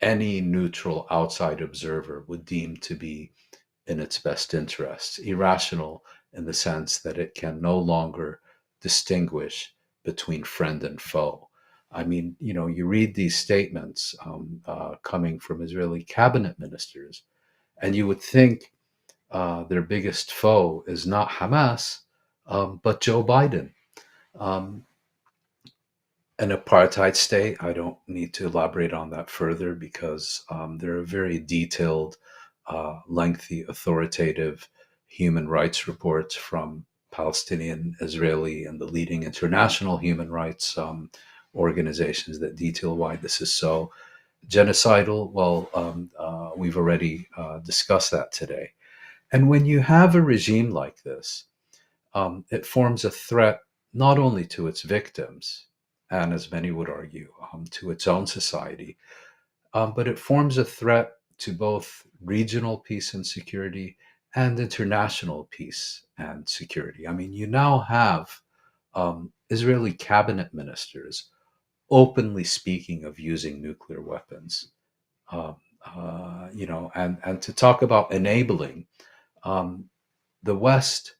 any neutral outside observer would deem to be in its best interests. Irrational in the sense that it can no longer distinguish between friend and foe. I mean, you read these statements coming from Israeli cabinet ministers, and you would think their biggest foe is not Hamas, but Joe Biden. Um, an apartheid state, I don't need to elaborate on that further because there are very detailed, lengthy, authoritative human rights reports from Palestinian, Israeli, and the leading international human rights organizations that detail why this is so genocidal. Well, we've already discussed that today. And when you have a regime like this, it forms a threat not only to its victims, and as many would argue, to its own society, but it forms a threat to both regional peace and security and international peace and security. I mean, you now have Israeli cabinet ministers openly speaking of using nuclear weapons. Um, and to talk about enabling, um, the West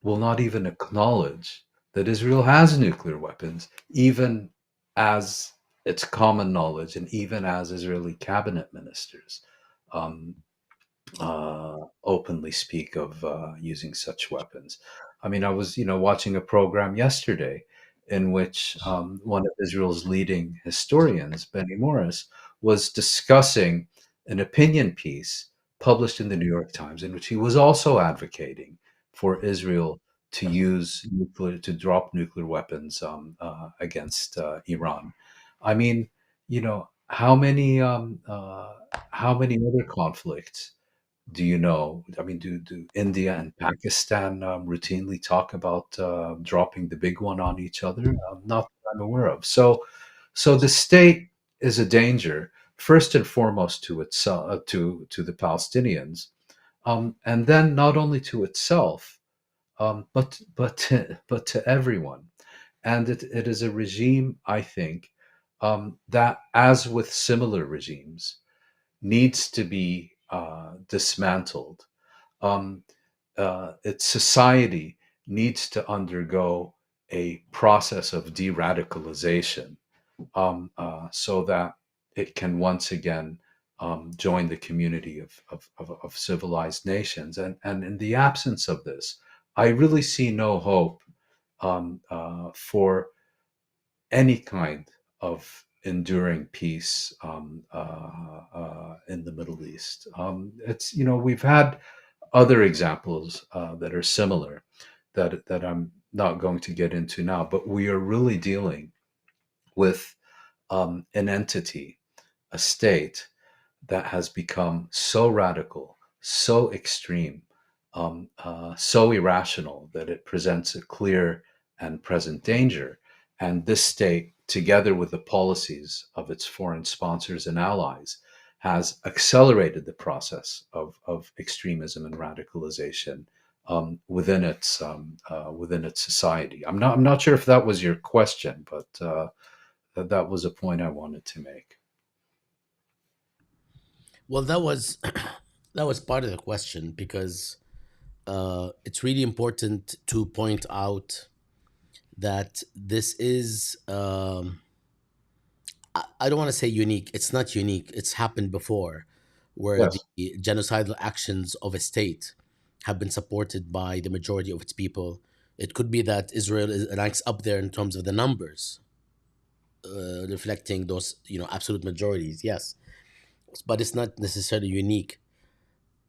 will not even acknowledge that Israel has nuclear weapons, even as it's common knowledge and even as Israeli cabinet ministers um, openly speak of using such weapons. I mean, I was, watching a program yesterday in which one of Israel's leading historians, Benny Morris, was discussing an opinion piece published in the New York Times in which he was also advocating for Israel to use nuclear, to drop nuclear weapons against Iran. I mean, how many other conflicts do you know? I mean, do India and Pakistan routinely talk about dropping the big one on each other? Not that I'm aware of. So the state is a danger first and foremost to itself, to the Palestinians, and then not only to itself, but to everyone. And it is a regime, I think, that, as with similar regimes, needs to be dismantled. Its society needs to undergo a process of de radicalization so that it can once again join the community of civilized nations. And in the absence of this, I really see no hope for any kind of enduring peace in the Middle East. We've had other examples that are similar that I'm not going to get into now, but we are really dealing with an entity, a state that has become so radical, so extreme, so irrational that it presents a clear and present danger. And this state, together with the policies of its foreign sponsors and allies, has accelerated the process of extremism and radicalization within its society. I'm not sure if that was your question, but that was a point I wanted to make. Well, that was that was part of the question because it's really important to point out that this is I don't want to say unique. It's not unique. It's happened before, where the Yes. genocidal actions of a state have been supported by the majority of its people. It could be that Israel ranks up there in terms of the numbers, reflecting those absolute majorities. Yes, but it's not necessarily unique.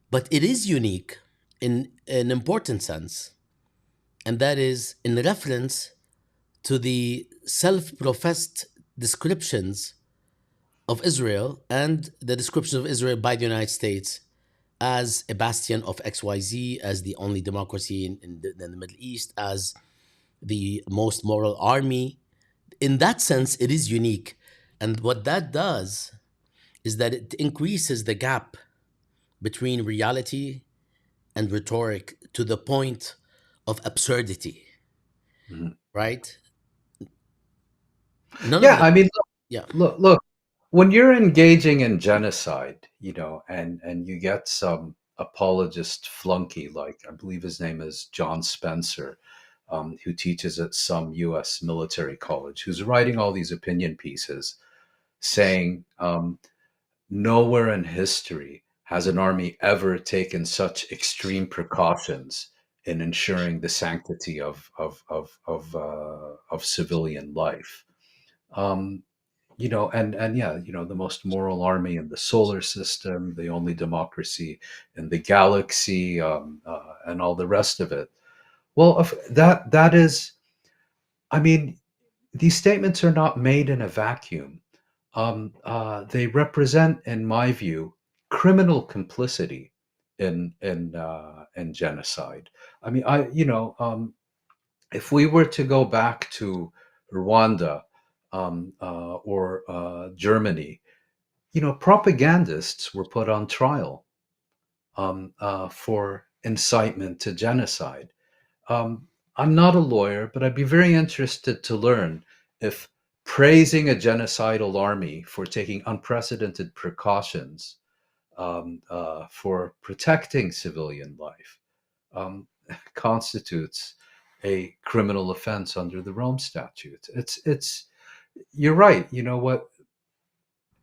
But it is unique in an important sense, and that is in reference to the self-professed descriptions of Israel and the description of Israel by the United States as a bastion of XYZ, as the only democracy in the Middle East, as the most moral army. In that sense, it is unique. And what that does is that it increases the gap between reality and rhetoric to the point of absurdity, Mhm. right? None of Yeah, the I mean, yeah look, when you're engaging in genocide, and you get some apologist flunky, like I believe his name is John Spencer, who teaches at some U.S. military college, who's writing all these opinion pieces saying, nowhere in history has an army ever taken such extreme precautions in ensuring the sanctity of civilian life. Um, and yeah, the most moral army in the solar system, the only democracy in the galaxy, and all the rest of it. Well, that is, I mean, these statements are not made in a vacuum. They represent, in my view, criminal complicity in genocide. I mean, if we were to go back to Rwanda, or Germany, propagandists were put on trial, for incitement to genocide. Um, I'm not a lawyer, but I'd be very interested to learn if praising a genocidal army for taking unprecedented precautions, for protecting civilian life, um, constitutes a criminal offense under the Rome Statute. It's You're right. You know what?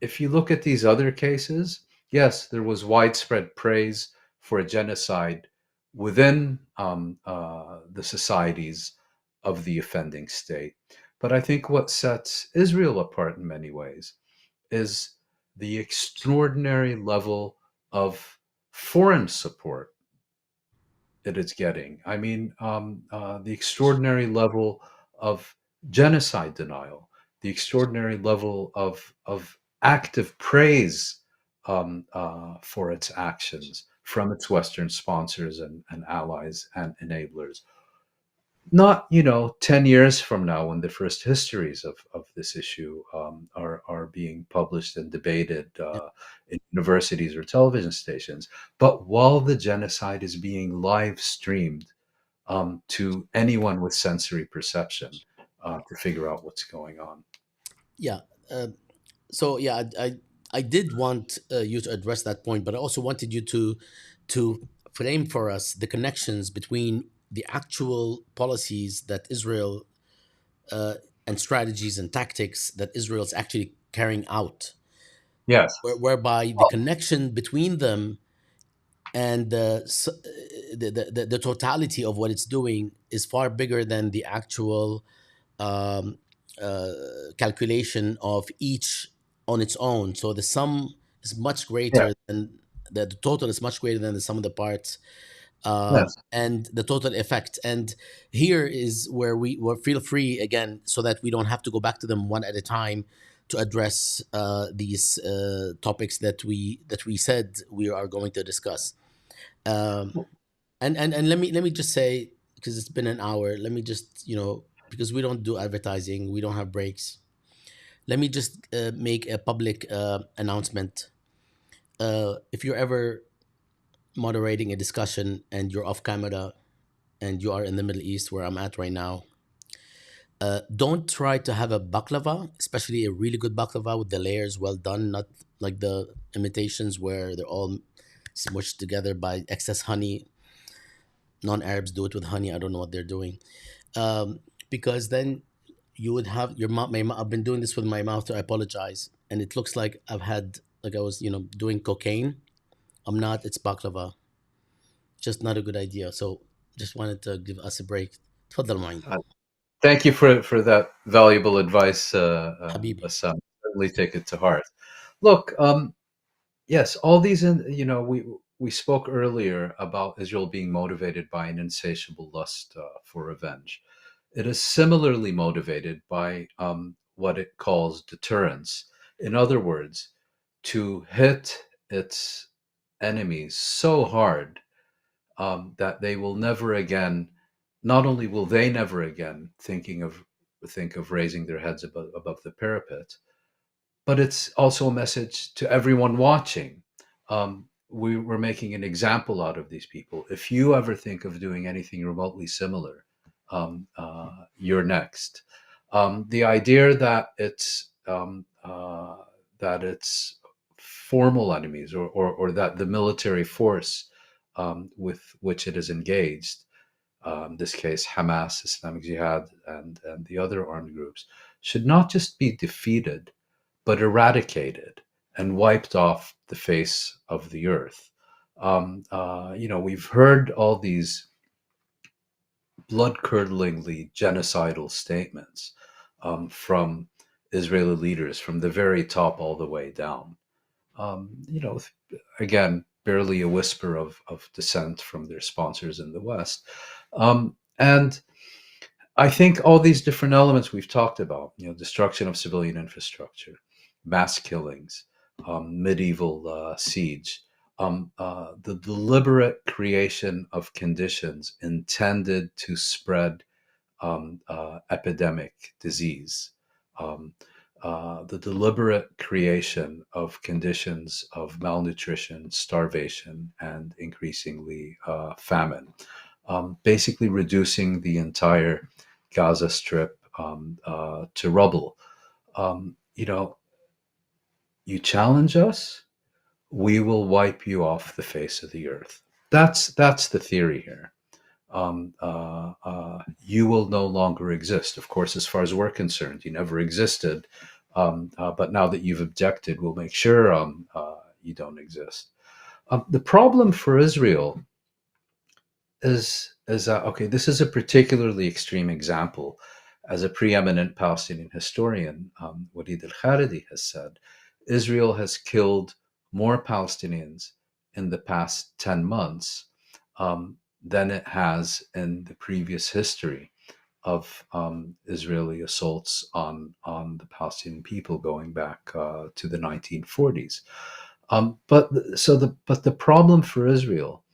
If you look at these other cases, yes, there was widespread praise for a genocide within, the societies of the offending state. But I think what sets Israel apart in many ways is the extraordinary level of foreign support that it's getting. I mean, the extraordinary level of genocide denial, the extraordinary level of active praise, for its actions from its Western sponsors and allies and enablers. Not 10 years from now, when the first histories of this issue, are being published and debated, yeah in universities or television stations, but while the genocide is being live streamed, to anyone with sensory perception, to figure out what's going on. yeah. Uh, so yeah, I did want you to address that point, but I also wanted you to frame for us the connections between the actual policies that Israel, uh, and strategies and tactics that Israel is actually carrying out, Yes. whereby the connection between them and the totality of what it's doing is far bigger than the actual, um, uh, calculation of each on its own. So the sum is much Yeah. greater than the total is much greater than the sum of the parts, Yes. and the total effect. And here is where we will feel free again, so that we don't have to go back to them one at a time to address these topics that we said we are going to discuss. Um, and let me just say, because it's been an hour, let me just, because we don't do advertising, we don't have breaks. Let me just make a public announcement. If you're ever moderating a discussion and you're off camera and you are in the Middle East, where I'm at right now, don't try to have a baklava, especially a really good baklava with the layers well done, not like the imitations where they're all smushed together by excess honey. Non-Arabs do it with honey. I don't know what they're doing, because then you would have your mouth. I've been doing this with my mouth. I apologize, and it looks like I've had, like I was, doing cocaine. I'm not. It's baklava. Just not a good idea. So just wanted to give us a break. تفضل معين. Uh, Thank you for that valuable advice, حبيبي. Bassam. Certainly take it to heart. Look, yes, all these, we spoke earlier about Israel being motivated by an insatiable lust, for revenge. It is similarly motivated by, what it calls deterrence. In other words, to hit its enemies so hard, that they will never again. Not only will they never again think of raising their heads above the parapet, but it's also a message to everyone watching. we were making an example out of these people. If you ever think of doing anything remotely similar, you're next. The idea that it's formal enemies, or that the military force with which it is engaged, this case Hamas, Islamic Jihad, and the other armed groups, should not just be defeated, but eradicated and wiped off the face of the earth. We've heard all these blood-curdlingly genocidal statements from Israeli leaders, from the very top all the way down. Again, barely a whisper of dissent from their sponsors in the West. And I think all these different elements we've talked about, destruction of civilian infrastructure, mass killings, medieval siege, the deliberate creation of conditions intended to spread epidemic disease, um, the deliberate creation of conditions of malnutrition, starvation, and increasingly famine, basically reducing the entire Gaza Strip to rubble. Um, you know, you challenge us, we will wipe you off the face of the earth. That's the theory here. You will no longer exist. Of course, as far as we're concerned, you never existed. But now that you've objected, we'll make sure you don't exist. The problem for Israel is that, okay, this is a particularly extreme example. As a preeminent Palestinian historian, Walid al-Khalidi, has said, Israel has killed more Palestinians in the past 10 months than it has in the previous history of Israeli assaults on the Palestinian people going back to the 1940s. But the problem for Israel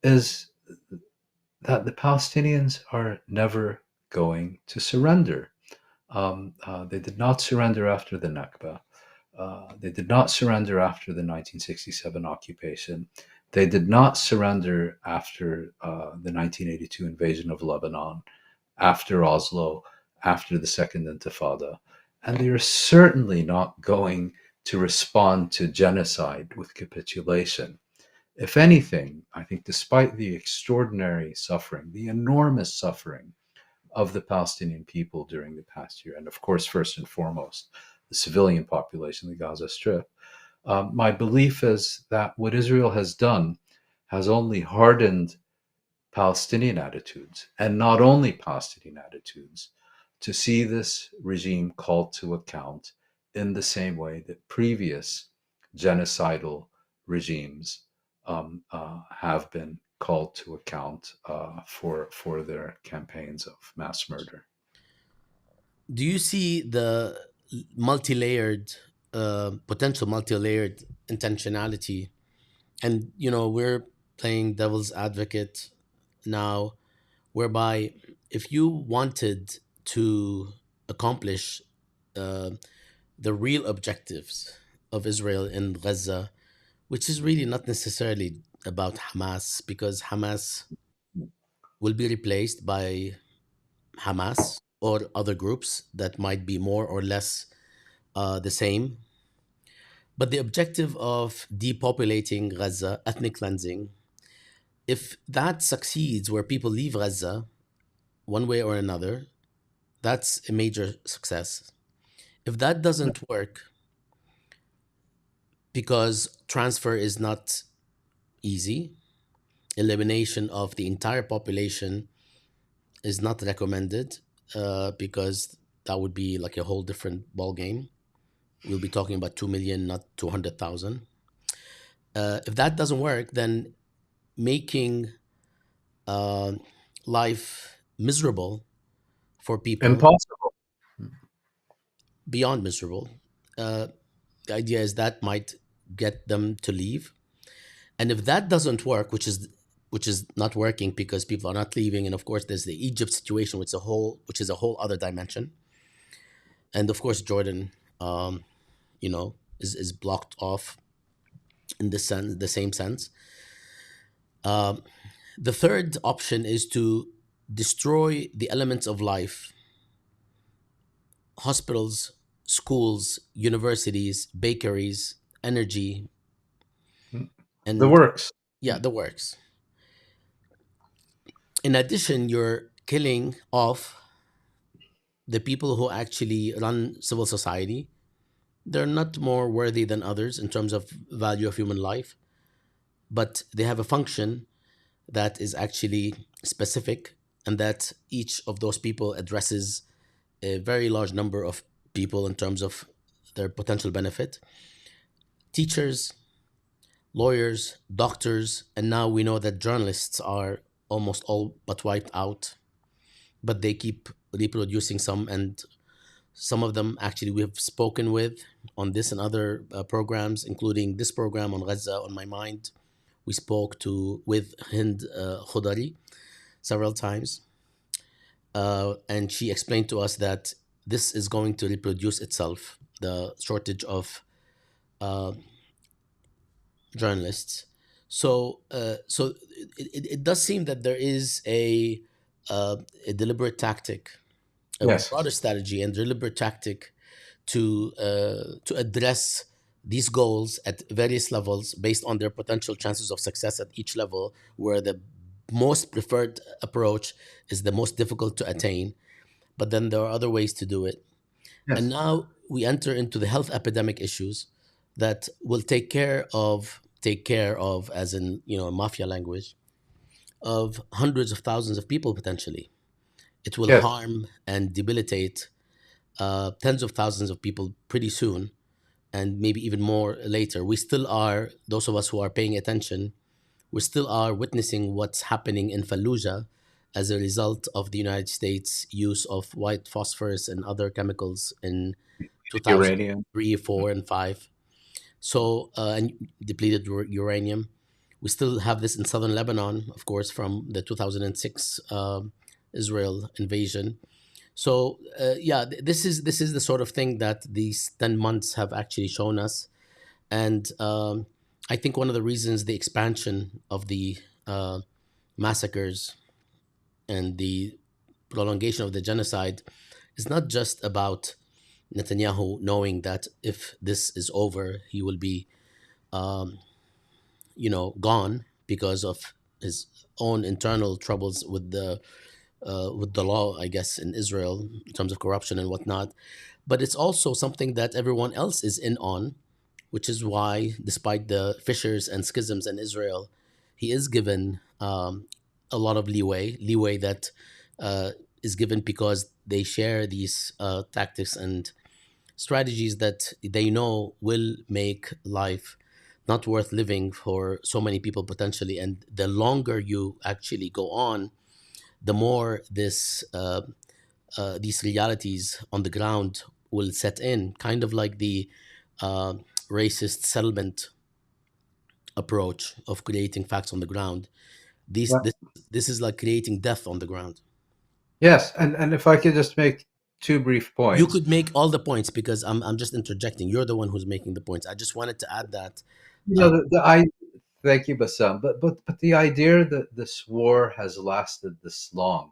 is that the Palestinians are never going to surrender. They did not surrender after the Nakba. They did not surrender after the 1967 occupation. They did not surrender after the 1982 invasion of Lebanon, after Oslo, after the Second Intifada. And they are certainly not going to respond to genocide with capitulation. If anything, I think despite the extraordinary suffering, the enormous suffering of the Palestinian people during the past year, and of course, first and foremost, the civilian population, the Gaza Strip, my belief is that what Israel has done has only hardened Palestinian attitudes, and not only Palestinian attitudes, to see this regime called to account in the same way that previous genocidal regimes have been called to account for their campaigns of mass murder. Do you see the multi-layered, potential multi-layered intentionality? And we're playing devil's advocate now, whereby if you wanted to accomplish uh, the real objectives of Israel in Gaza, which is really not necessarily about Hamas, because Hamas will be replaced by Hamas or other groups that might be more or less the same. But the objective of depopulating Gaza, ethnic cleansing, if that succeeds where people leave Gaza one way or another, that's a major success. If that doesn't work because transfer is not easy, elimination of the entire population is not recommended because that would be like a whole different ball game. We'll be talking about 2 million, not 200,000. If that doesn't work, then making uh, life miserable for people, Impossible. beyond miserable, uh, the idea is that might get them to leave. And if that doesn't work, which is not working because people are not leaving, and of course there's the Egypt situation, which is a whole other dimension, and of course Jordan, is blocked off. in this sense, the same sense. Um, the third option is to destroy the elements of life: hospitals, schools, universities, bakeries, energy, The and works. yeah, the works. In addition, you're killing off the people who actually run civil society. They're not more worthy than others in terms of value of human life, but they have a function that is actually specific, and that each of those people addresses a very large number of people in terms of their potential benefit: teachers, lawyers, doctors, and now we know that journalists are almost all but wiped out, but they keep reproducing some, and some of them actually we have spoken with on this and other programs, including this program on Gaza On My Mind. We spoke to with Hind Khudari several times, and she explained to us that this is going to reproduce itself, the shortage of uh, journalists. So it does seem that there is a deliberate tactic, a Yes. broader strategy and deliberate tactic to address these goals at various levels based on their potential chances of success at each level, where the most preferred approach is the most difficult to attain. But then there are other ways to do it. And Yes. now we enter into the health epidemic issues that will take care of, as in mafia language, of hundreds of thousands of people potentially. It will Yes. harm and debilitate tens of thousands of people pretty soon, and maybe even more later. We still are, those of us who are paying attention, we still are witnessing what's happening in Fallujah as a result of the United States' use of white phosphorus and other chemicals in Uranium. 2003, 4, and 5. So, and depleted uranium. We still have this in southern Lebanon, of course, from the 2006 Israel invasion. So, yeah, this is the sort of thing that these 10 months have actually shown us, and I think one of the reasons the expansion of the massacres and the prolongation of the genocide is not just about Netanyahu knowing that if this is over, he will be, gone because of his own internal troubles with the law, I guess, in Israel in terms of corruption and whatnot. But it's also something that everyone else is in on, which is why, despite the fissures and schisms in Israel, he is given a lot of leeway that uh, is given because they share these tactics and strategies that they know will make life not worth living for so many people potentially. And the longer you actually go on, the more these realities on the ground will set in, kind of like the uh, racist settlement approach of creating facts on the ground. These Yeah. this is like creating death on the ground. Yes. And if I could just make two brief You points. could make all the points because I'm just interjecting. You're the one who's making the points. I just wanted to add that. You Uh, know, I thank you, Bassam. But the idea that this war has lasted this long,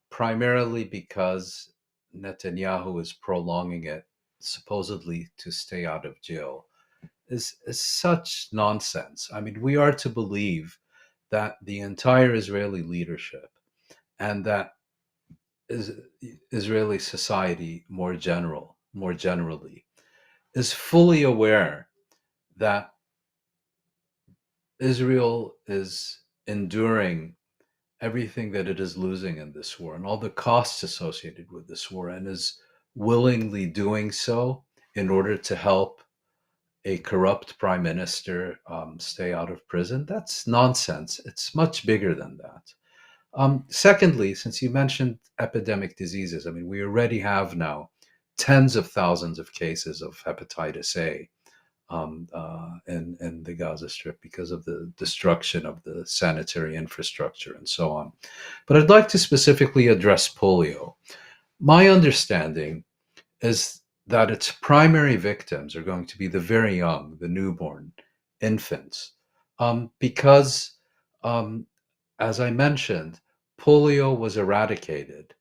primarily because Netanyahu is prolonging it, supposedly to stay out of jail, is such nonsense. I mean, we are to believe that the entire Israeli leadership and that is Israeli society more generally, is fully aware that Israel is enduring everything that it is losing in this war and all the costs associated with this war, and is willingly doing so in order to help a corrupt prime minister stay out of prison. That's nonsense. It's much bigger than that. Secondly, since you mentioned epidemic diseases, I mean, we already have now tens of thousands of cases of hepatitis A in the Gaza Strip because of the destruction of the sanitary infrastructure and so on. But I'd like to specifically address polio. My understanding is that its primary victims are going to be the very young, the newborn infants, because, um, as I mentioned, polio was eradicated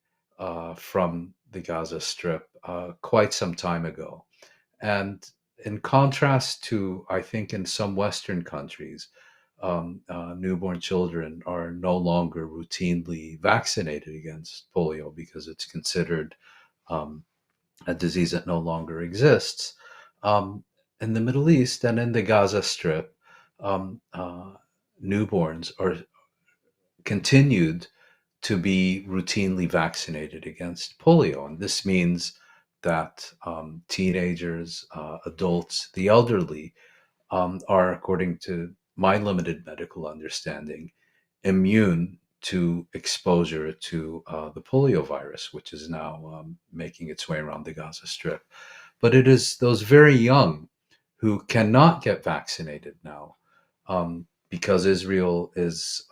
from the Gaza Strip quite some time ago. And in contrast to, I think, in some Western countries, newborn children are no longer routinely vaccinated against polio because it's considered um, a disease that no longer exists. Um, in the Middle East and in the Gaza Strip, um, uh, newborns are continued to be routinely vaccinated against polio. And this means that teenagers, adults, the elderly are, according to my limited medical understanding, immune to exposure to the polio virus, which is now making its way around the Gaza Strip. But it is those very young who cannot get vaccinated now, because Israel is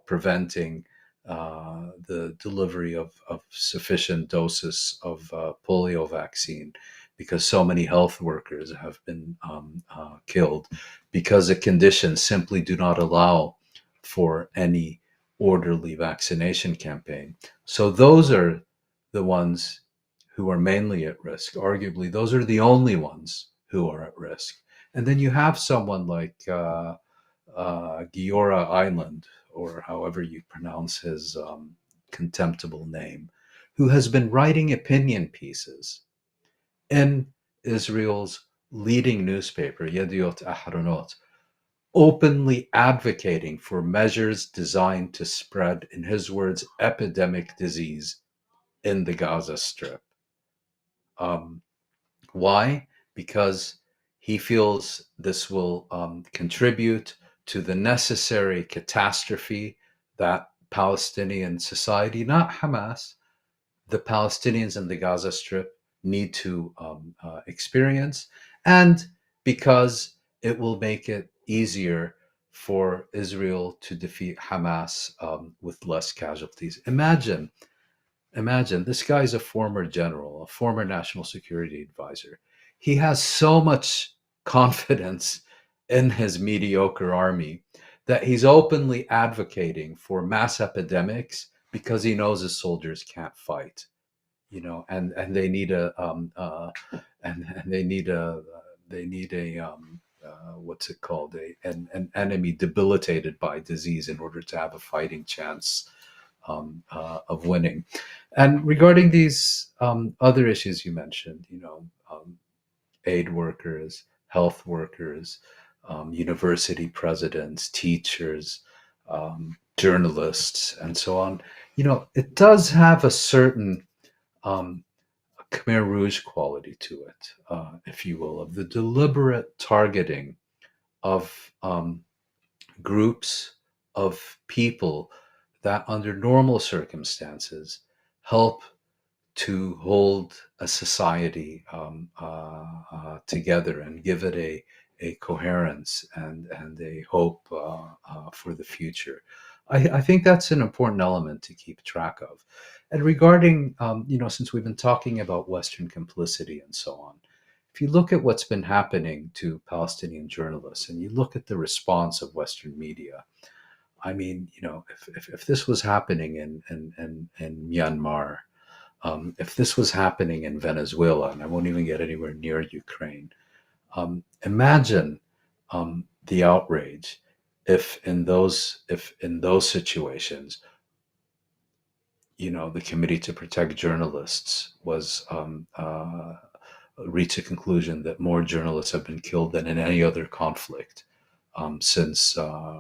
preventing the delivery of sufficient doses of polio vaccine, because so many health workers have been killed, because the conditions simply do not allow for any orderly vaccination campaign. So those are the ones who are mainly at risk. Arguably, those are the only ones who are at risk. And then you have someone like Giora Island, or however you pronounce his contemptible name, who has been writing opinion pieces in Israel's leading newspaper, Yediot Ahronot, openly advocating for measures designed to spread, in his words, epidemic disease in the Gaza Strip. Um, Why? Because he feels this will contribute to the necessary catastrophe that Palestinian society, not Hamas, the Palestinians in the Gaza Strip need to experience, and because it will make it easier for Israel to defeat Hamas with less casualties. Imagine this guy's a former general, a former national security advisor. He has so much confidence in his mediocre army that he's openly advocating for mass epidemics because he knows his soldiers can't fight, and they need a and they need a what's it called, an enemy debilitated by disease in order to have a fighting chance of winning. And regarding these other issues you mentioned, aid workers, health workers, university presidents, teachers, journalists, and so on, it does have a certain um, Khmer Rouge quality to it, if you will, of the deliberate targeting of groups of people that, under normal circumstances, help to hold a society together and give it a coherence and a hope for the future. I think that's an important element to keep track of. And regarding, since we've been talking about Western complicity and so on, if you look at what's been happening to Palestinian journalists and you look at the response of Western media, I mean, if this was happening in Myanmar, if this was happening in Venezuela, and I won't even get anywhere near Ukraine, imagine the outrage if in those situations, the Committee to Protect Journalists was reach a conclusion that more journalists have been killed than in any other conflict since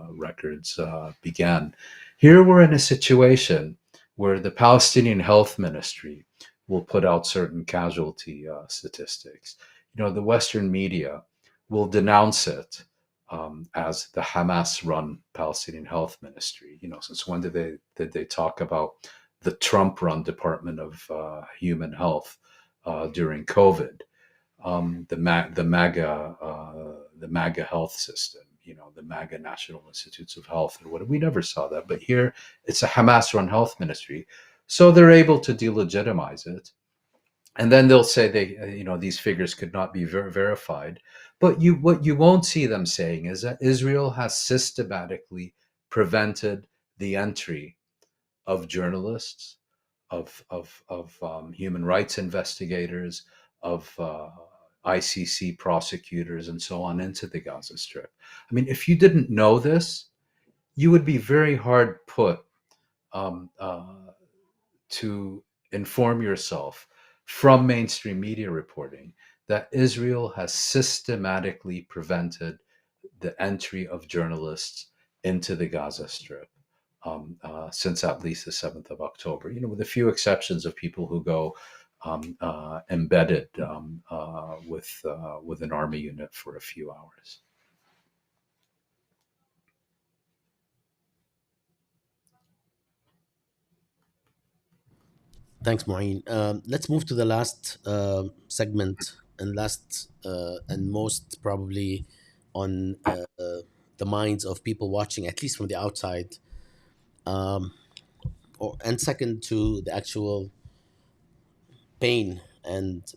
records began. Here we're in a situation where the Palestinian Health Ministry will put out certain casualty statistics. The Western media will denounce it as the Hamas-run Palestinian Health Ministry. Since when did they talk about the Trump-run Department of Human Health during COVID? The MAGA health system, the MAGA National Institutes of Health, or whatever. We never saw that, but here it's a Hamas-run health ministry, so they're able to delegitimize it. And then they'll say these figures could not be verified. But what you won't see them saying is that Israel has systematically prevented the entry of journalists, of human rights investigators, of ICC prosecutors, and so on into the Gaza Strip. I mean, if you didn't know this, you would be very hard put um, uh, to inform yourself from mainstream media reporting that Israel has systematically prevented the entry of journalists into the Gaza Strip since at least the 7th of October, with a few exceptions of people who go embedded with an army unit for a few hours. Thanks, Mouin. Let's move to the last segment and last and most probably on the minds of people watching, at least from the outside, um, and second to the actual pain and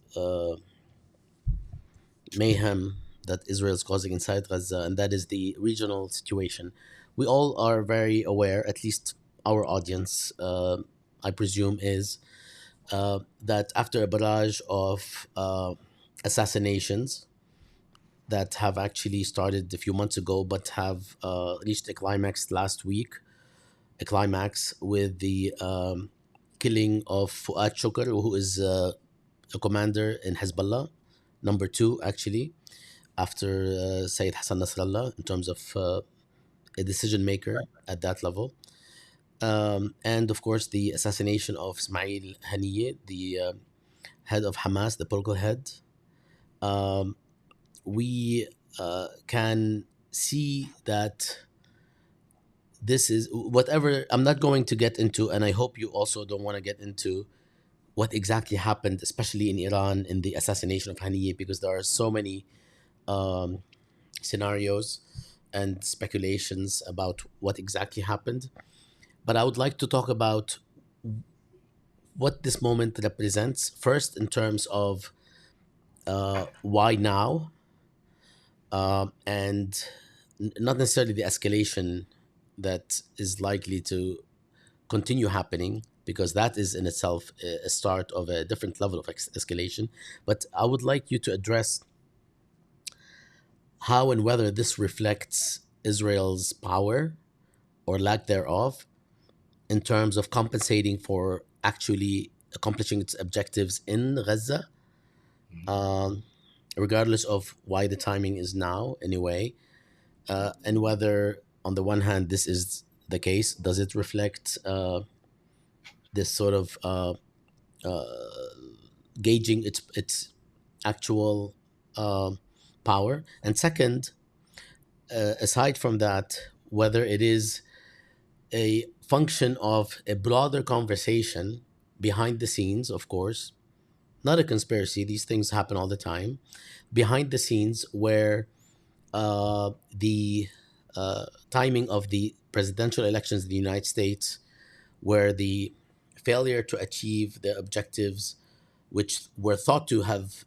mayhem that Israel is causing inside Gaza, and that is the regional situation. We all are very aware, at least our audience, I presume, is that after a barrage of assassinations that have actually started a few months ago, but have reached a climax last week, a climax with the killing of Fuad Shukr, who is a commander in Hezbollah, number two, actually, after Sayyid Hassan Nasrallah, in terms of a decision maker at that level. And of course, the assassination of Ismail Haniyeh, the head of Hamas, the political head. Um, we can see that this is whatever. I'm not going to get into, and I hope you also don't want to get into what exactly happened, especially in Iran, in the assassination of Haniyeh, because there are so many um, scenarios and speculations about what exactly happened. But I would like to talk about what this moment represents, first in terms of why now, and not necessarily the escalation that is likely to continue happening, because that is in itself a start of a different level of escalation. But I would like you to address how and whether this reflects Israel's power or lack thereof in terms of compensating for actually accomplishing its objectives in Gaza, um, regardless of why the timing is now, anyway, and whether, on the one hand, this is the case. Does it reflect this sort of gauging its actual power? And second, aside from that, whether it is a function of a broader conversation behind the scenes, of course, not a conspiracy. These things happen all the time. Behind the scenes, where the timing of the presidential elections in the United States, where the failure to achieve the objectives which were thought to have,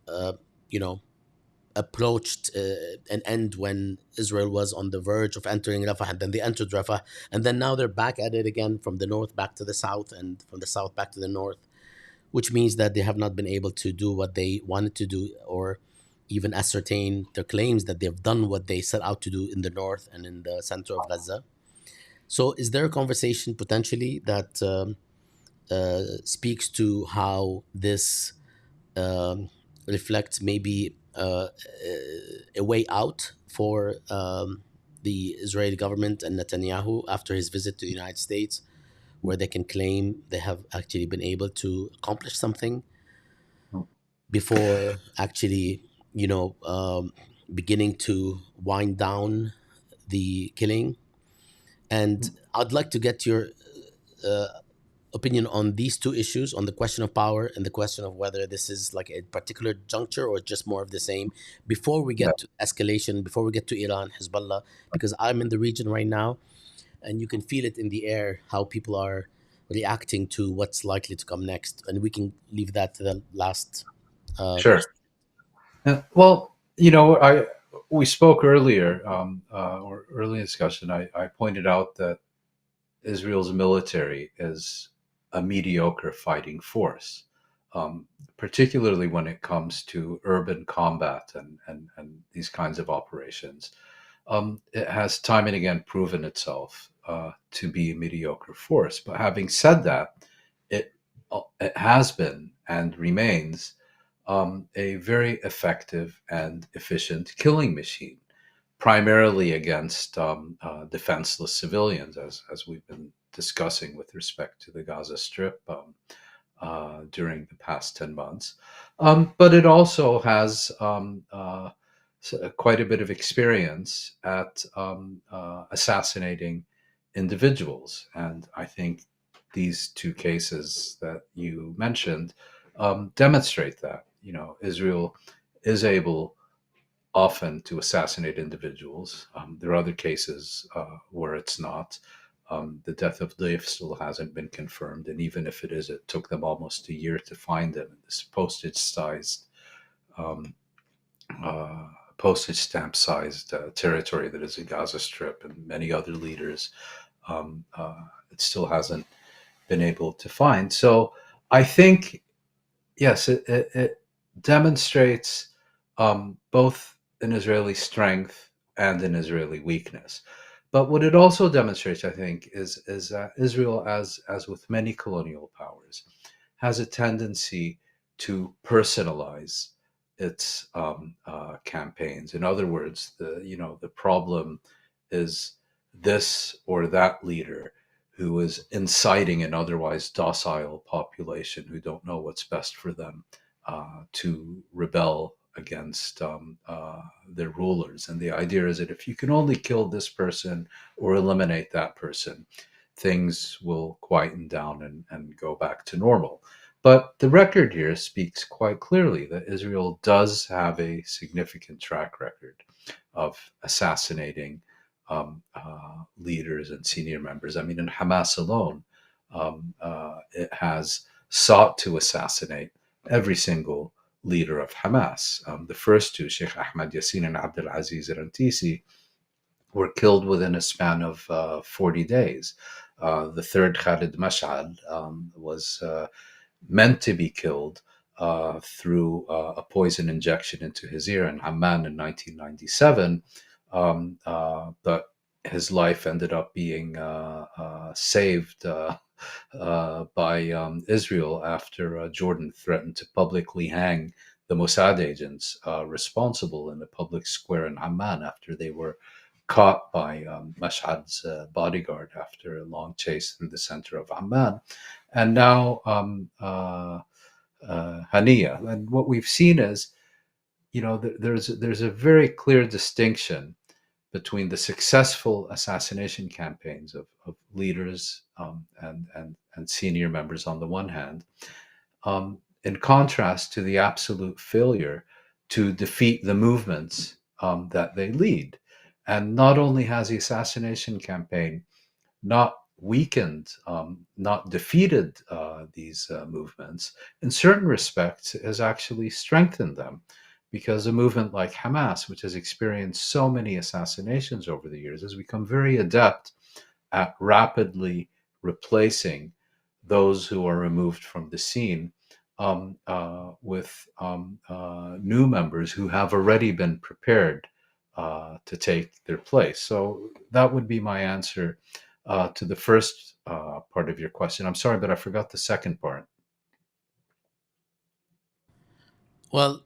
you know, approached an end when Israel was on the verge of entering Rafah, and then they entered Rafah, and then now they're back at it again, from the north back to the south, and from the south back to the north, which means that they have not been able to do what they wanted to do, or even ascertain their claims that they've done what they set out to do in the north and in the center of Gaza. So, is there a conversation potentially that speaks to how this reflects maybe a way out for the Israeli government and Netanyahu after his visit to the United States, where they can claim they have actually been able to accomplish something before actually, beginning to wind down the killing? And I'd like to get your opinion on these two issues, on the question of power and the question of whether this is like a particular juncture or just more of the same, before we Yeah. get to escalation, before we get to Iran, Hezbollah, because I'm in the region right now, and you can feel it in the air how people are reacting to what's likely to come next, and we can leave that to the last Sure. question. Well, we spoke earlier, or early in discussion. I pointed out that Israel's military is a mediocre fighting force, particularly when it comes to urban combat and these kinds of operations. It has time and again proven itself to be a mediocre force. But having said that, it it has been and remains a very effective and efficient killing machine, primarily against defenseless civilians, as we've been discussing with respect to the Gaza Strip during the past 10 months. But it also has quite a bit of experience at assassinating individuals. And I think these two cases that you mentioned demonstrate that. Israel is able often to assassinate individuals. There are other cases where it's not. The death of Deif still hasn't been confirmed, and even if it is, it took them almost a year to find him in this postage-sized, um, uh, postage stamp-sized territory that is the Gaza Strip, and many other leaders. It still hasn't been able to find. So I think yes, it demonstrates both an Israeli strength and an Israeli weakness. But what it also demonstrates, I think, is that Israel, as with many colonial powers, has a tendency to personalize its campaigns. In other words, the problem is this or that leader who is inciting an otherwise docile population who don't know what's best for them to rebel against their rulers. And the idea is that if you can only kill this person or eliminate that person, things will quieten down and go back to normal. But the record here speaks quite clearly that Israel does have a significant track record of assassinating leaders and senior members. I mean, in Hamas alone, it has sought to assassinate every single leader of Hamas. The first two, Sheikh Ahmad Yassin and Abdul Aziz Rantisi, were killed within a span of 40 days. The third, Khalid Mash'al, was meant to be killed through a poison injection into his ear in Amman in 1997, but his life ended up being saved by Israel after Jordan threatened to publicly hang the Mossad agents responsible in the public square in Amman after they were caught by Mashhad's bodyguard after a long chase through the center of Amman. And now Hania. And what we've seen is, there's a very clear distinction between the successful assassination campaigns of leaders and senior members on the one hand, in contrast to the absolute failure to defeat the movements that they lead. And not only has the assassination campaign not weakened, not defeated these movements, in certain respects, has actually strengthened them. Because a movement like Hamas, which has experienced so many assassinations over the years, has become very adept at rapidly replacing those who are removed from the scene with new members who have already been prepared to take their place. So that would be my answer to the first part of your question. I'm sorry, but I forgot the second part. Well,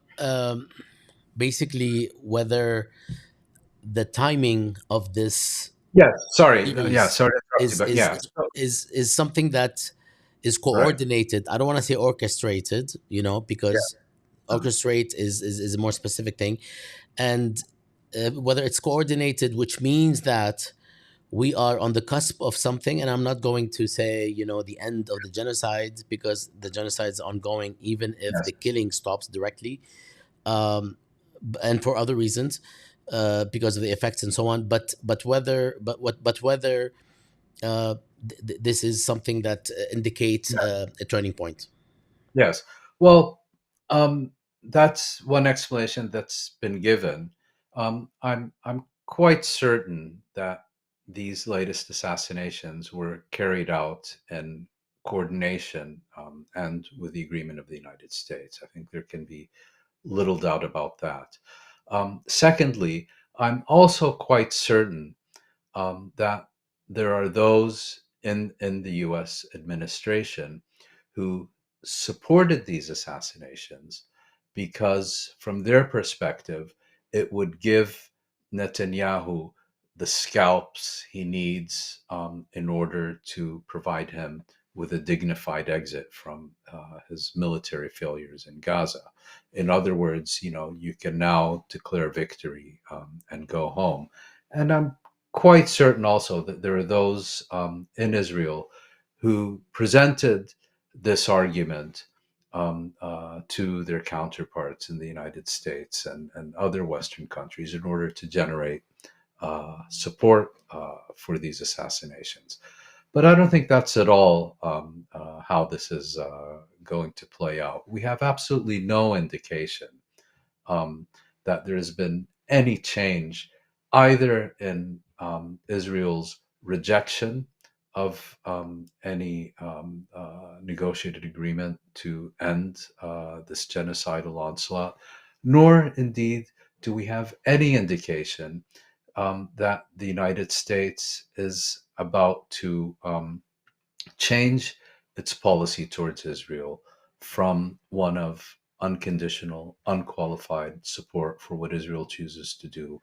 basically, whether the timing of this Yes, sorry. Yeah, series sorry to interrupt you, is but is yeah. So, is something that is right. coordinated. I don't want to say orchestrated, because Yeah. orchestrate is a more specific thing, and whether it's coordinated, which means that we are on the cusp of something. And I'm not going to say, the end of the genocide, because the genocide is ongoing, even if Yes. the killing stops directly, um, and for other reasons, because of the effects and so on. But whether this is something that indicates Yeah. a turning point. Yes. Well, um, that's one explanation that's been given. I'm quite certain that these latest assassinations were carried out in coordination and with the agreement of the United States. I think there can be little doubt about that. Secondly, I'm also quite certain that there are those in the U.S. administration who supported these assassinations because, from their perspective, it would give Netanyahu the scalps he needs in order to provide him with a dignified exit from his military failures in Gaza. In other words, you can now declare victory and go home. And I'm quite certain also that there are those in Israel who presented this argument to their counterparts in the United States and other Western countries in order to generate support for these assassinations. But I don't think that's at all how this is going to play out. We have absolutely no indication um, that there has been any change either in Israel's rejection of any negotiated agreement to end this genocidal onslaught, nor indeed do we have any indication that the United States is about to change its policy towards Israel from one of unconditional, unqualified support for what Israel chooses to do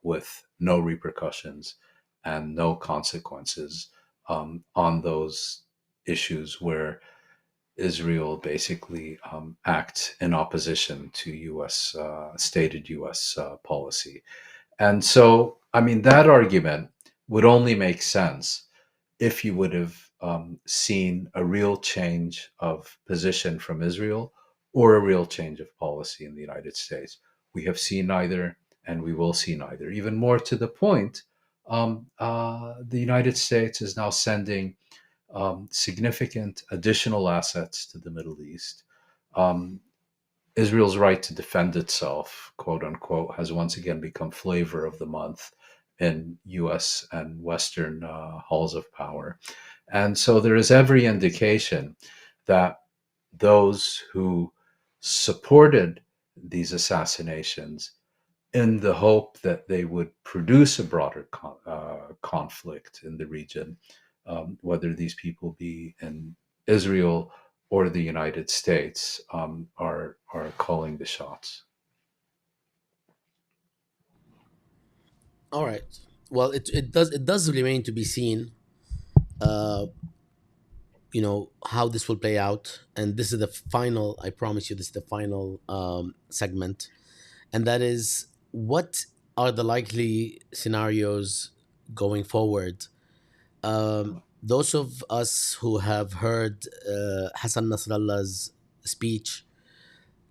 with no repercussions and no consequences on those issues where Israel basically acts in opposition to U.S. Stated U.S. Policy. And so, I mean, that argument would only make sense if you would have seen a real change of position from Israel or a real change of policy in the United States. We have seen neither, and we will see neither. Even more to the point, the United States is now sending significant additional assets to the Middle East. Um, Israel's right to defend itself, quote unquote, has once again become flavor of the month in US and Western halls of power. And so there is every indication that those who supported these assassinations in the hope that they would produce a broader conflict in the region, whether these people be in Israel or the United States, are calling the shots. All right. Well, it does remain to be seen, uh, how this will play out. And this is the final. I promise you, this is the final segment, and that is what are the likely scenarios going forward. Those of us who have heard Hassan Nasrallah's speech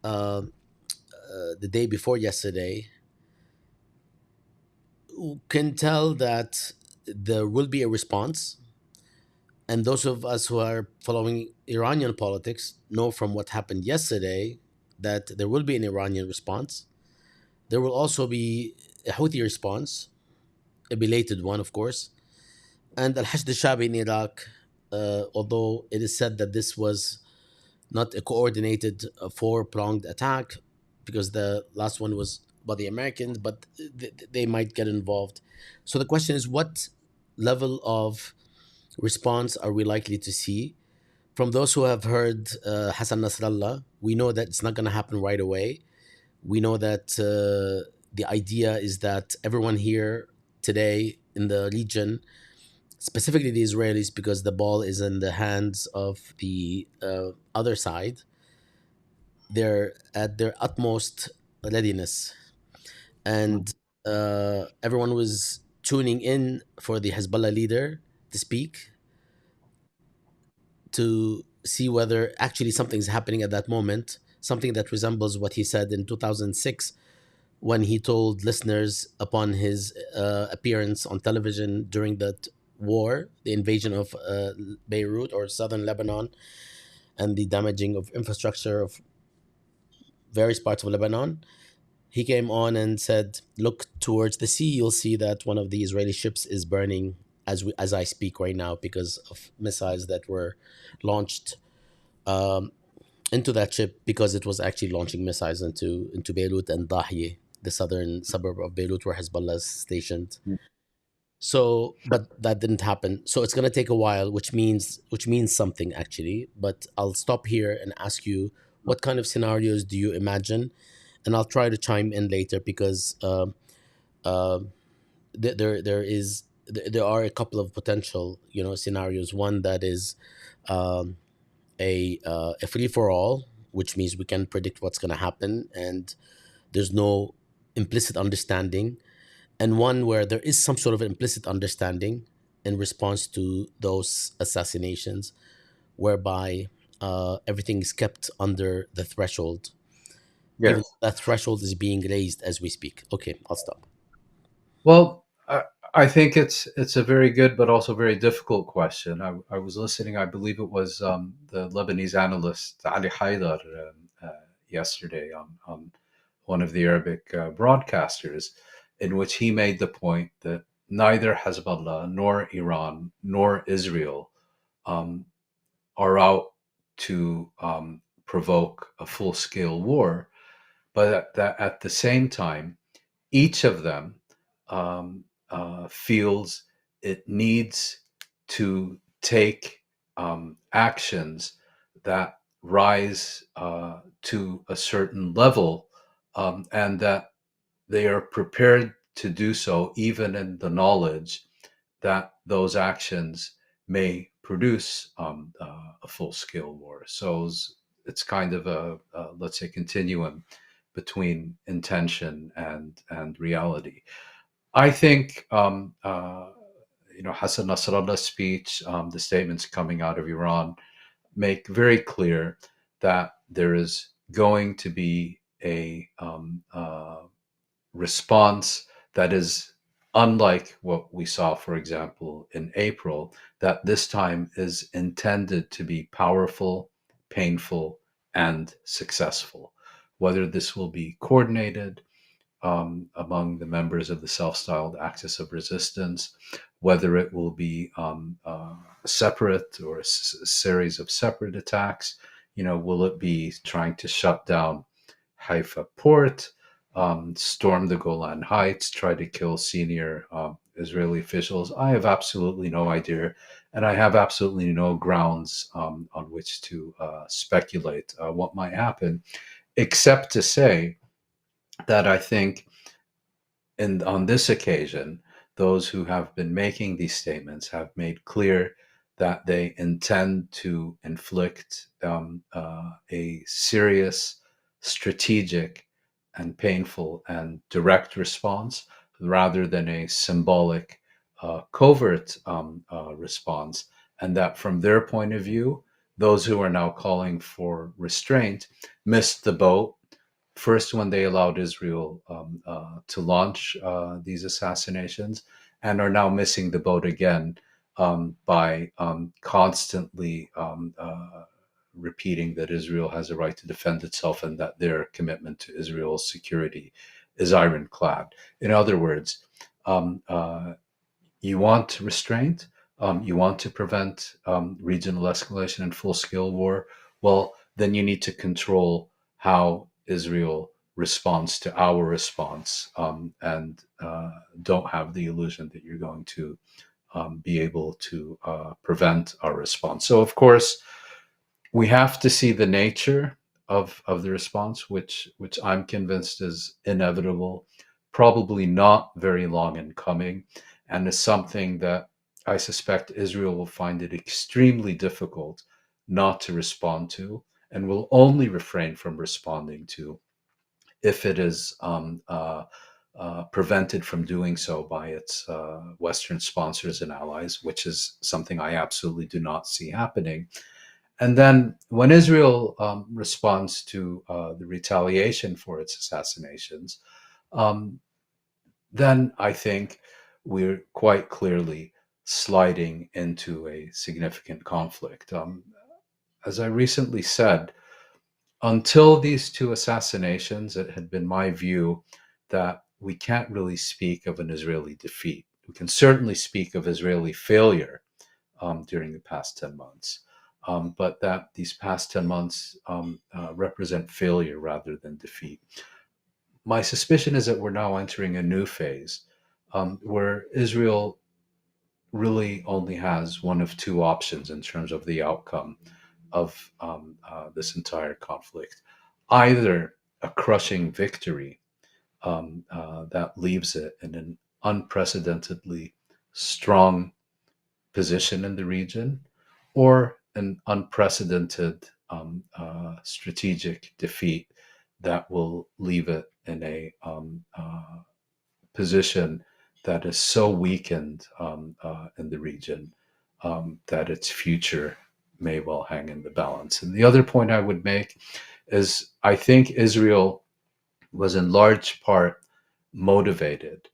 the day before yesterday can tell that there will be a response. And those of us who are following Iranian politics know from what happened yesterday that there will be an Iranian response. There will also be a Houthi response, a belated one, of course. And Al Hashd al-Shabi in Iraq, although it is said that this was not a coordinated four-pronged attack because the last one was by the Americans, but they might get involved. So the question is, what level of response are we likely to see? From those who have heard Hassan Nasrallah, we know that it's not going to happen right away. We know that the idea is that everyone here today in the region, specifically the Israelis, because the ball is in the hands of the other side, they're at their utmost readiness. And everyone was tuning in for the Hezbollah leader to speak, to see whether actually something's happening at that moment, something that resembles what he said in 2006 when he told listeners upon his appearance on television during that war, the invasion of Beirut or southern Lebanon, and the damaging of infrastructure of various parts of Lebanon, he came on and said, "Look towards the sea. You'll see that one of the Israeli ships is burning as I speak right now because of missiles that were launched um, into that ship because it was actually launching missiles into Beirut and Dahieh, the southern suburb of Beirut where Hezbollah is stationed." So, but that didn't happen. So it's gonna take a while, which means something actually. But I'll stop here and ask you, what kind of scenarios do you imagine? And I'll try to chime in later because uh, there are a couple of potential scenarios. One that is um, a free for all, which means we can predict what's going to happen and there's no implicit understanding, and one where there is some sort of implicit understanding in response to those assassinations, whereby everything is kept under the threshold, even Yes. that threshold is being raised as we speak. Okay, I'll stop. Well, I think it's a very good but also very difficult question. I was listening. I believe it was the Lebanese analyst Ali Haidar yesterday on one of the Arabic broadcasters, in which he made the point that neither Hezbollah nor Iran nor Israel um, are out to provoke a full scale war, but at the same time each of them feels it needs to take actions that rise to a certain level, and that they are prepared to do so even in the knowledge that those actions may produce a full-scale war. So it's kind of a let's say continuum between intention and reality. I think Hassan Nasrallah's speech, the statements coming out of Iran, make very clear that there is going to be a response that is unlike what we saw, for example, in April, that this time is intended to be powerful, painful, and successful. Whether this will be coordinated among the members of the self styled Axis of Resistance, whether it will be separate or series of separate attacks. Will it be trying to shut down Haifa port, storm the Golan Heights, try to kill senior Israeli officials? I have absolutely no idea, and I have absolutely no grounds on which to speculate what might happen, except to say that I think, and on this occasion, those who have been making these statements have made clear that they intend to inflict a serious, strategic, and painful and direct response rather than a symbolic, covert response. And that from their point of view, those who are now calling for restraint missed the boat first when they allowed Israel to launch these assassinations, and are now missing the boat again by constantly repeating that Israel has a right to defend itself and that their commitment to Israel's security is ironclad. In other words, um, uh, you want restraint, you want to prevent regional escalation and full scale war, well, then you need to control how Israel responds to our response, and don't have the illusion that you're going to be able to prevent our response. So, of course, we have to see the nature of the response, which I'm convinced is inevitable, probably not very long in coming, and is something that I suspect Israel will find it extremely difficult not to respond to, and will only refrain from responding to if it is prevented from doing so by its Western sponsors and allies, which is something I absolutely do not see happening. And then when Israel responds to the retaliation for its assassinations, um, then I think we're quite clearly sliding into a significant conflict. As I recently said, until these two assassinations, it had been my view that we can't really speak of an Israeli defeat. We can certainly speak of Israeli failure during the past 10 months, but that these past 10 months represent failure rather than defeat. My suspicion is that we're now entering a new phase where Israel really only has one of two options in terms of the outcome of this entire conflict. Either a crushing victory that leaves it in an unprecedentedly strong position in the region, or an unprecedented strategic defeat that will leave it in a position that is so weakened in the region that its future may well hang in the balance. And the other point I would make is I think Israel was in large part motivated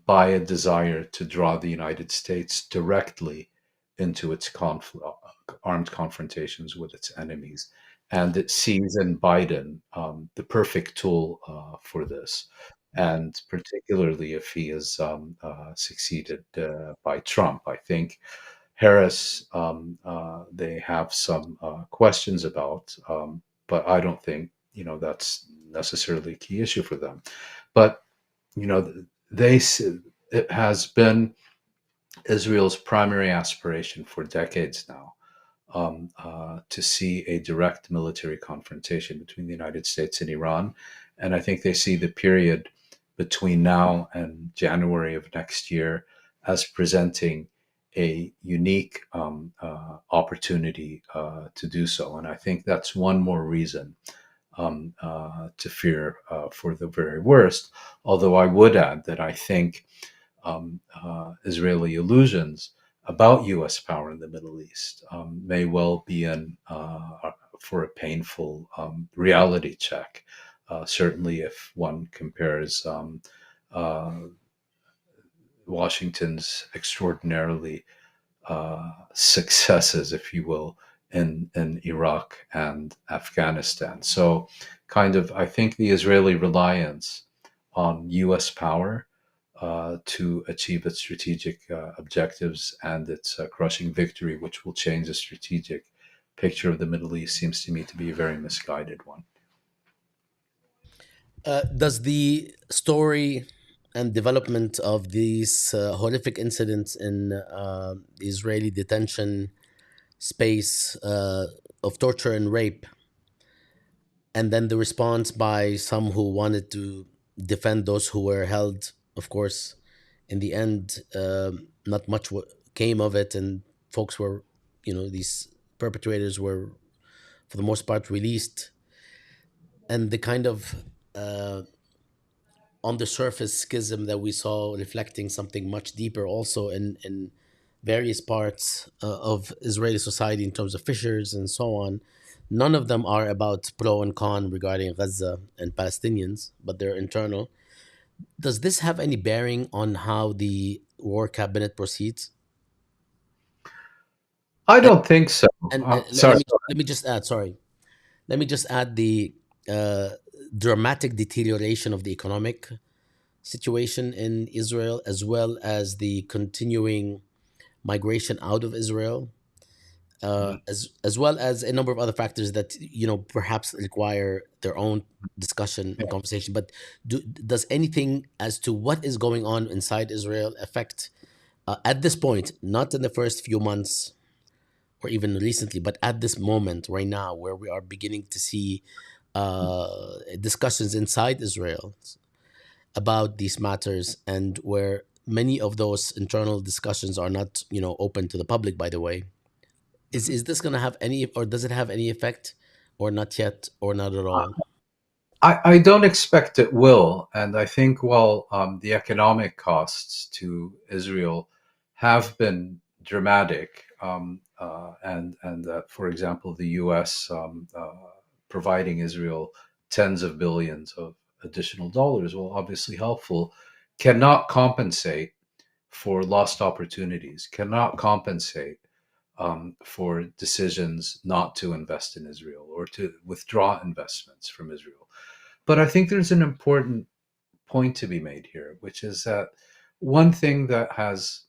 by a desire to draw the United States directly into its armed confrontations with its enemies. And it sees in Biden the perfect tool for this. And particularly if he is succeeded by Trump, I think Harris, they have some questions about, but I don't think that's necessarily a key issue for them. But you know, it has been Israel's primary aspiration for decades now to see a direct military confrontation between the United States and Iran, and I think they see the period between now and January of next year as presenting a unique opportunity to do so. And I think that's one more reason to fear for the very worst. Although I would add that I think Israeli illusions about U.S. power in the Middle East may well be in for a painful reality check. Certainly, if one compares uh, Washington's extraordinarily successes, if you will, in Iraq and Afghanistan. So, kind of, I think the Israeli reliance on U.S. power to achieve its strategic objectives and its crushing victory, which will change the strategic picture of the Middle East, seems to me to be a very misguided one. Does the story and development of these horrific incidents in the Israeli detention space of torture and rape, and then the response by some who wanted to defend those who were held, of course, in the end, not much came of it, and folks were, these perpetrators were, for the most part, released, and the kind of uh, on the surface schism that we saw reflecting something much deeper also in various parts of Israeli society in terms of fissures and so on. None of them are about pro and con regarding Gaza and Palestinians, but they're internal. Does this have any bearing on how the war cabinet proceeds? I And, don't think so. let Sorry. me just add. Sorry, let me just add the uh, dramatic deterioration of the economic situation in Israel, as well as the continuing migration out of Israel, Mhm. as well as a number of other factors that perhaps require their own discussion Yeah. and conversation. But does anything as to what is going on inside Israel affect at this point, not in the first few months or even recently, but at this moment right now, where we are beginning to see discussions inside Israel about these matters, and where many of those internal discussions are not open to the public, by the way, is Mhm. this going to have any, or does it have any effect, or not yet, or not at all? I don't expect it will. And I think while the economic costs to Israel have been dramatic, and that, for example, the US providing Israel tens of billions of additional dollars will obviously helpful, cannot compensate for lost opportunities, cannot compensate for decisions not to invest in Israel or to withdraw investments from Israel. But I think there's an important point to be made here, which is that one thing that has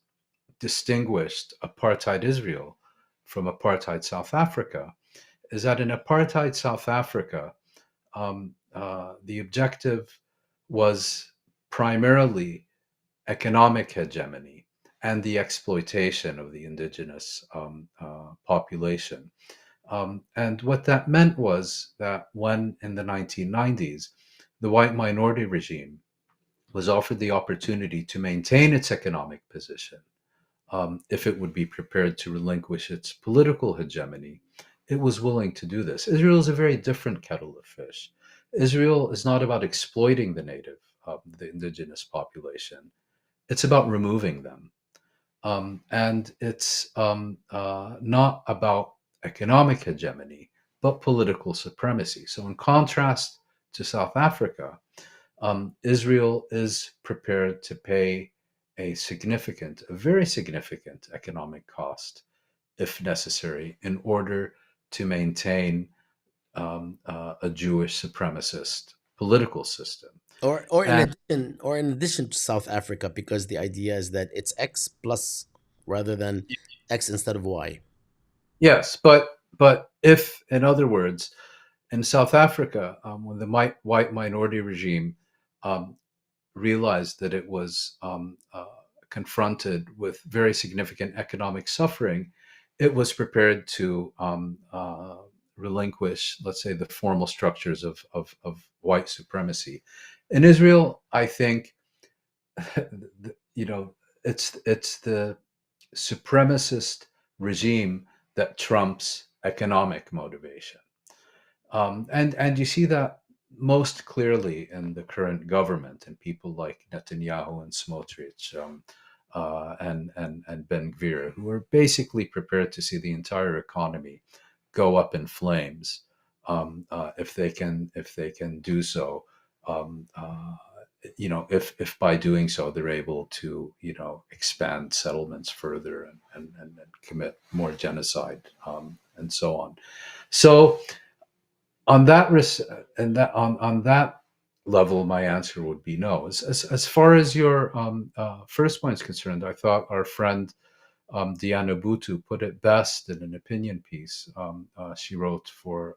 distinguished apartheid Israel from apartheid South Africa is that in apartheid South Africa, the objective was primarily economic hegemony and the exploitation of the indigenous population. And what that meant was that when in the 1990s, the white minority regime was offered the opportunity to maintain its economic position, if it would be prepared to relinquish its political hegemony, it was willing to do this. Israel is a very different kettle of fish. Israel is not about exploiting the indigenous population. It's about removing them. And it's not about economic hegemony, but political supremacy. So, in contrast to South Africa, Israel is prepared to pay a very significant economic cost, if necessary, in order to maintain a Jewish supremacist political system. And Or in addition to South Africa, because the idea is that it's X plus rather than X instead of Y. yes, but if, in other words, in South Africa, when the white minority regime um, realized that it was confronted with very significant economic suffering, it was prepared to relinquish, let's say, the formal structures of white supremacy. In Israel, I think, you know, it's the supremacist regime that trumps economic motivation. And you see that most clearly in the current government and people like Netanyahu and Smotrich, and Ben Gvir, who are basically prepared to see the entire economy go up in flames, if they can do so. Um, uh, if by doing so they're able to expand settlements further and commit more genocide, and so on. So on that risk and that on that level, my answer would be no. As far as your first point is concerned, I thought our friend Diana Butu put it best in an opinion piece she wrote for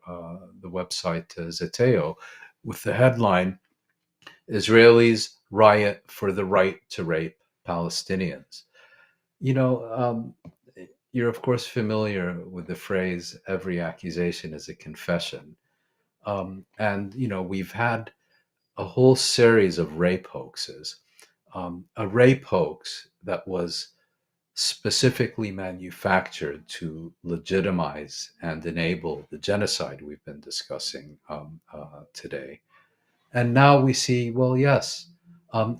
the website Zeteo, with the headline "Israelis Riot for the Right to Rape Palestinians." You know, you're of course familiar with the phrase "every accusation is a confession." And we've had a whole series of rape hoaxes. A rape hoax that was specifically manufactured to legitimize and enable the genocide we've been discussing today. And now we see, well, yes,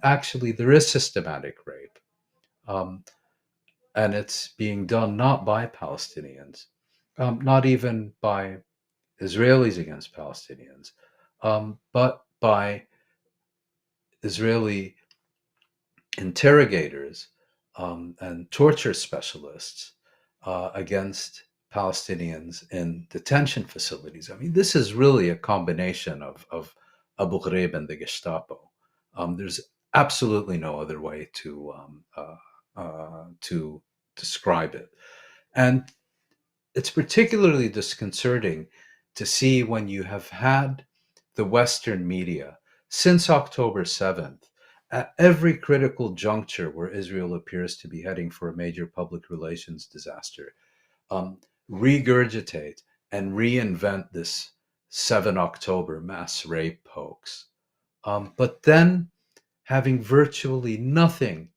actually, there is systematic rape. Um, and it's being done not by Palestinians, not even by Israelis against Palestinians, but by Israeli interrogators and torture specialists against Palestinians in detention facilities. I mean, this is really a combination of Abu Ghraib and the Gestapo. There's absolutely no other way to describe it. And it's particularly disconcerting to see when you have had the Western media since October 7th, at every critical juncture where Israel appears to be heading for a major public relations disaster, um, regurgitate and reinvent this 7 October mass rape hoax. But then having virtually nothing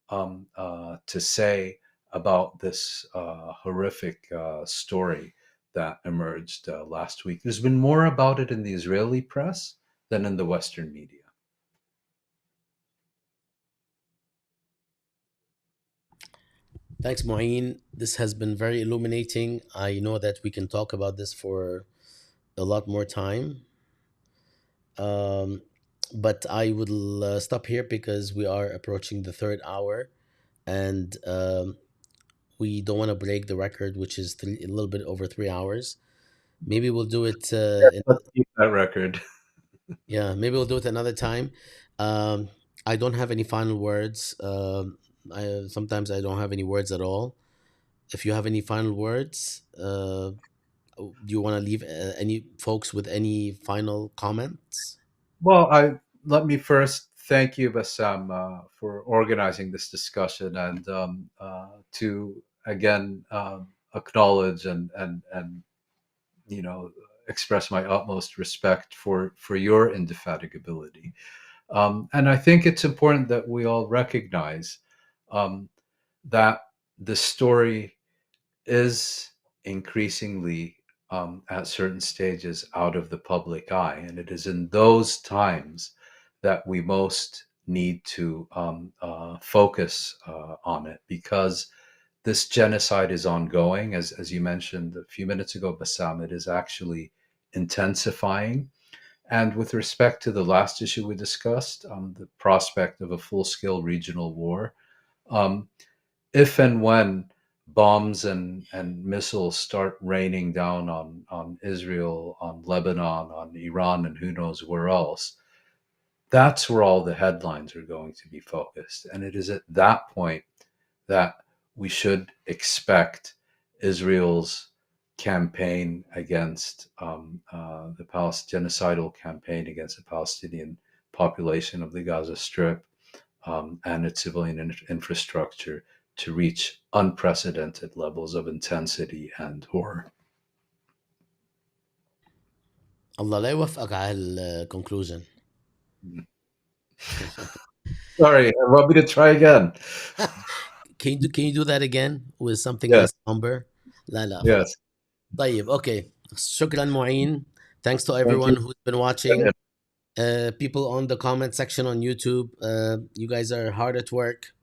to say about this horrific story that emerged last week. There's been more about it in the Israeli press than in the Western media. Thanks, Mouin. This has been very illuminating. I know that we can talk about this for a lot more time. Um, but I will stop here because we are approaching the third hour. and we don't want to break the record, which is a little bit over 3 hours. Maybe we'll do it. Let's keep that record. Yeah, maybe we'll do it another time. Um, I don't have any final words. Sometimes I don't have any words at all. If you have any final words, do you want to leave any folks with any final comments? Well, I let me first thank you, Bassam, for organizing this discussion and to again acknowledge and you know express my utmost respect for your indefatigability. And I think it's important that we all recognize um, that the story is increasingly at certain stages out of the public eye. And it is in those times that we most need to focus on it because this genocide is ongoing. As you mentioned a few minutes ago, Bassam, it is actually intensifying. And with respect to the last issue we discussed, the prospect of a full scale regional war, um, if and when bombs and missiles start raining down on Israel, on Lebanon, on Iran, and who knows where else, that's where all the headlines are going to be focused. And it is at that point that we should expect Israel's campaign against genocidal campaign against the Palestinian population of the Gaza Strip and its civilian infrastructure to reach unprecedented levels of intensity and horror. الله لا يوفقك على الكونكلوجن. Sorry, I want me to try again. Can you do that again with something Yes, less somber? لا لا خلاص. yes. طيب, okay. شكرا معين. Thanks to Thank you. everyone who's been watching. People on the comment section on YouTube, you guys are hard at work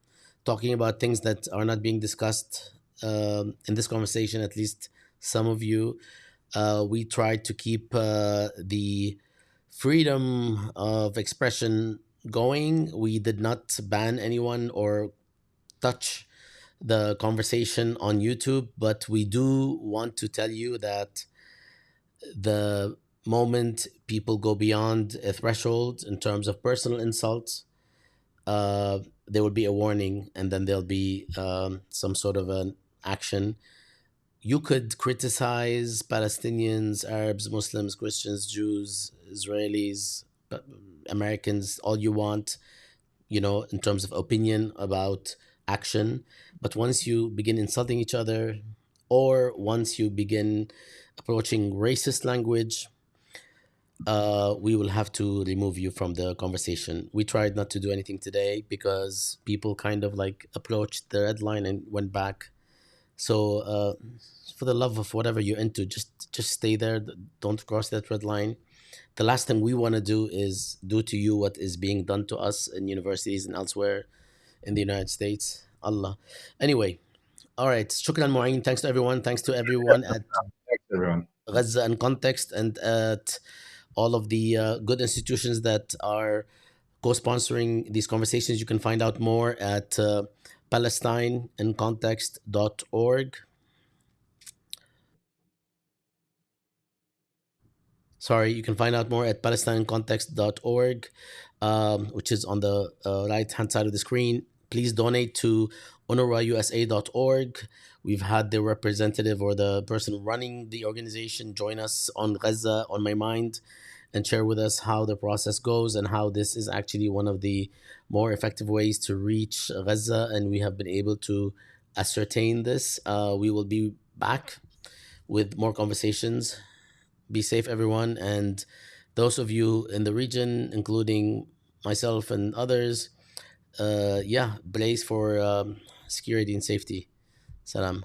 talking about things that are not being discussed in this conversation, at least some of you. We tried to keep the freedom of expression going. We did not ban anyone or touch the conversation on YouTube, but we do want to tell you that the moment people go beyond a threshold in terms of personal insults, there will be a warning, and then there'll be some sort of an action. You could criticize Palestinians, Arabs, Muslims, Christians, Jews, Israelis, Americans, all you want, in terms of opinion about action. But once you begin insulting each other, or once you begin approaching racist language, we will have to remove you from the conversation. We tried not to do anything today because people kind of like approached the red line and went back. So, for the love of whatever you're into, just stay there. Don't cross that red line. The last thing we want to do is do to you what is being done to us in universities and elsewhere in the United States. Allah. Anyway, all right. Shukran Mu'in. Thanks to everyone. Thanks to everyone at Thanks, everyone. Gaza and Context, and at all of the good institutions that are co-sponsoring these conversations. You can find out more at palestineincontext.org. Sorry, you can find out more at palestineincontext.org, which is on the right-hand side of the screen. Please donate to unrwausa.org. We've had the representative or the person running the organization join us on Gaza On My Mind and share with us how the process goes and how this is actually one of the more effective ways to reach Gaza. And we have been able to ascertain this. We will be back with more conversations. Be safe, everyone. And those of you in the region, including myself and others, brace for security and safety. Salam.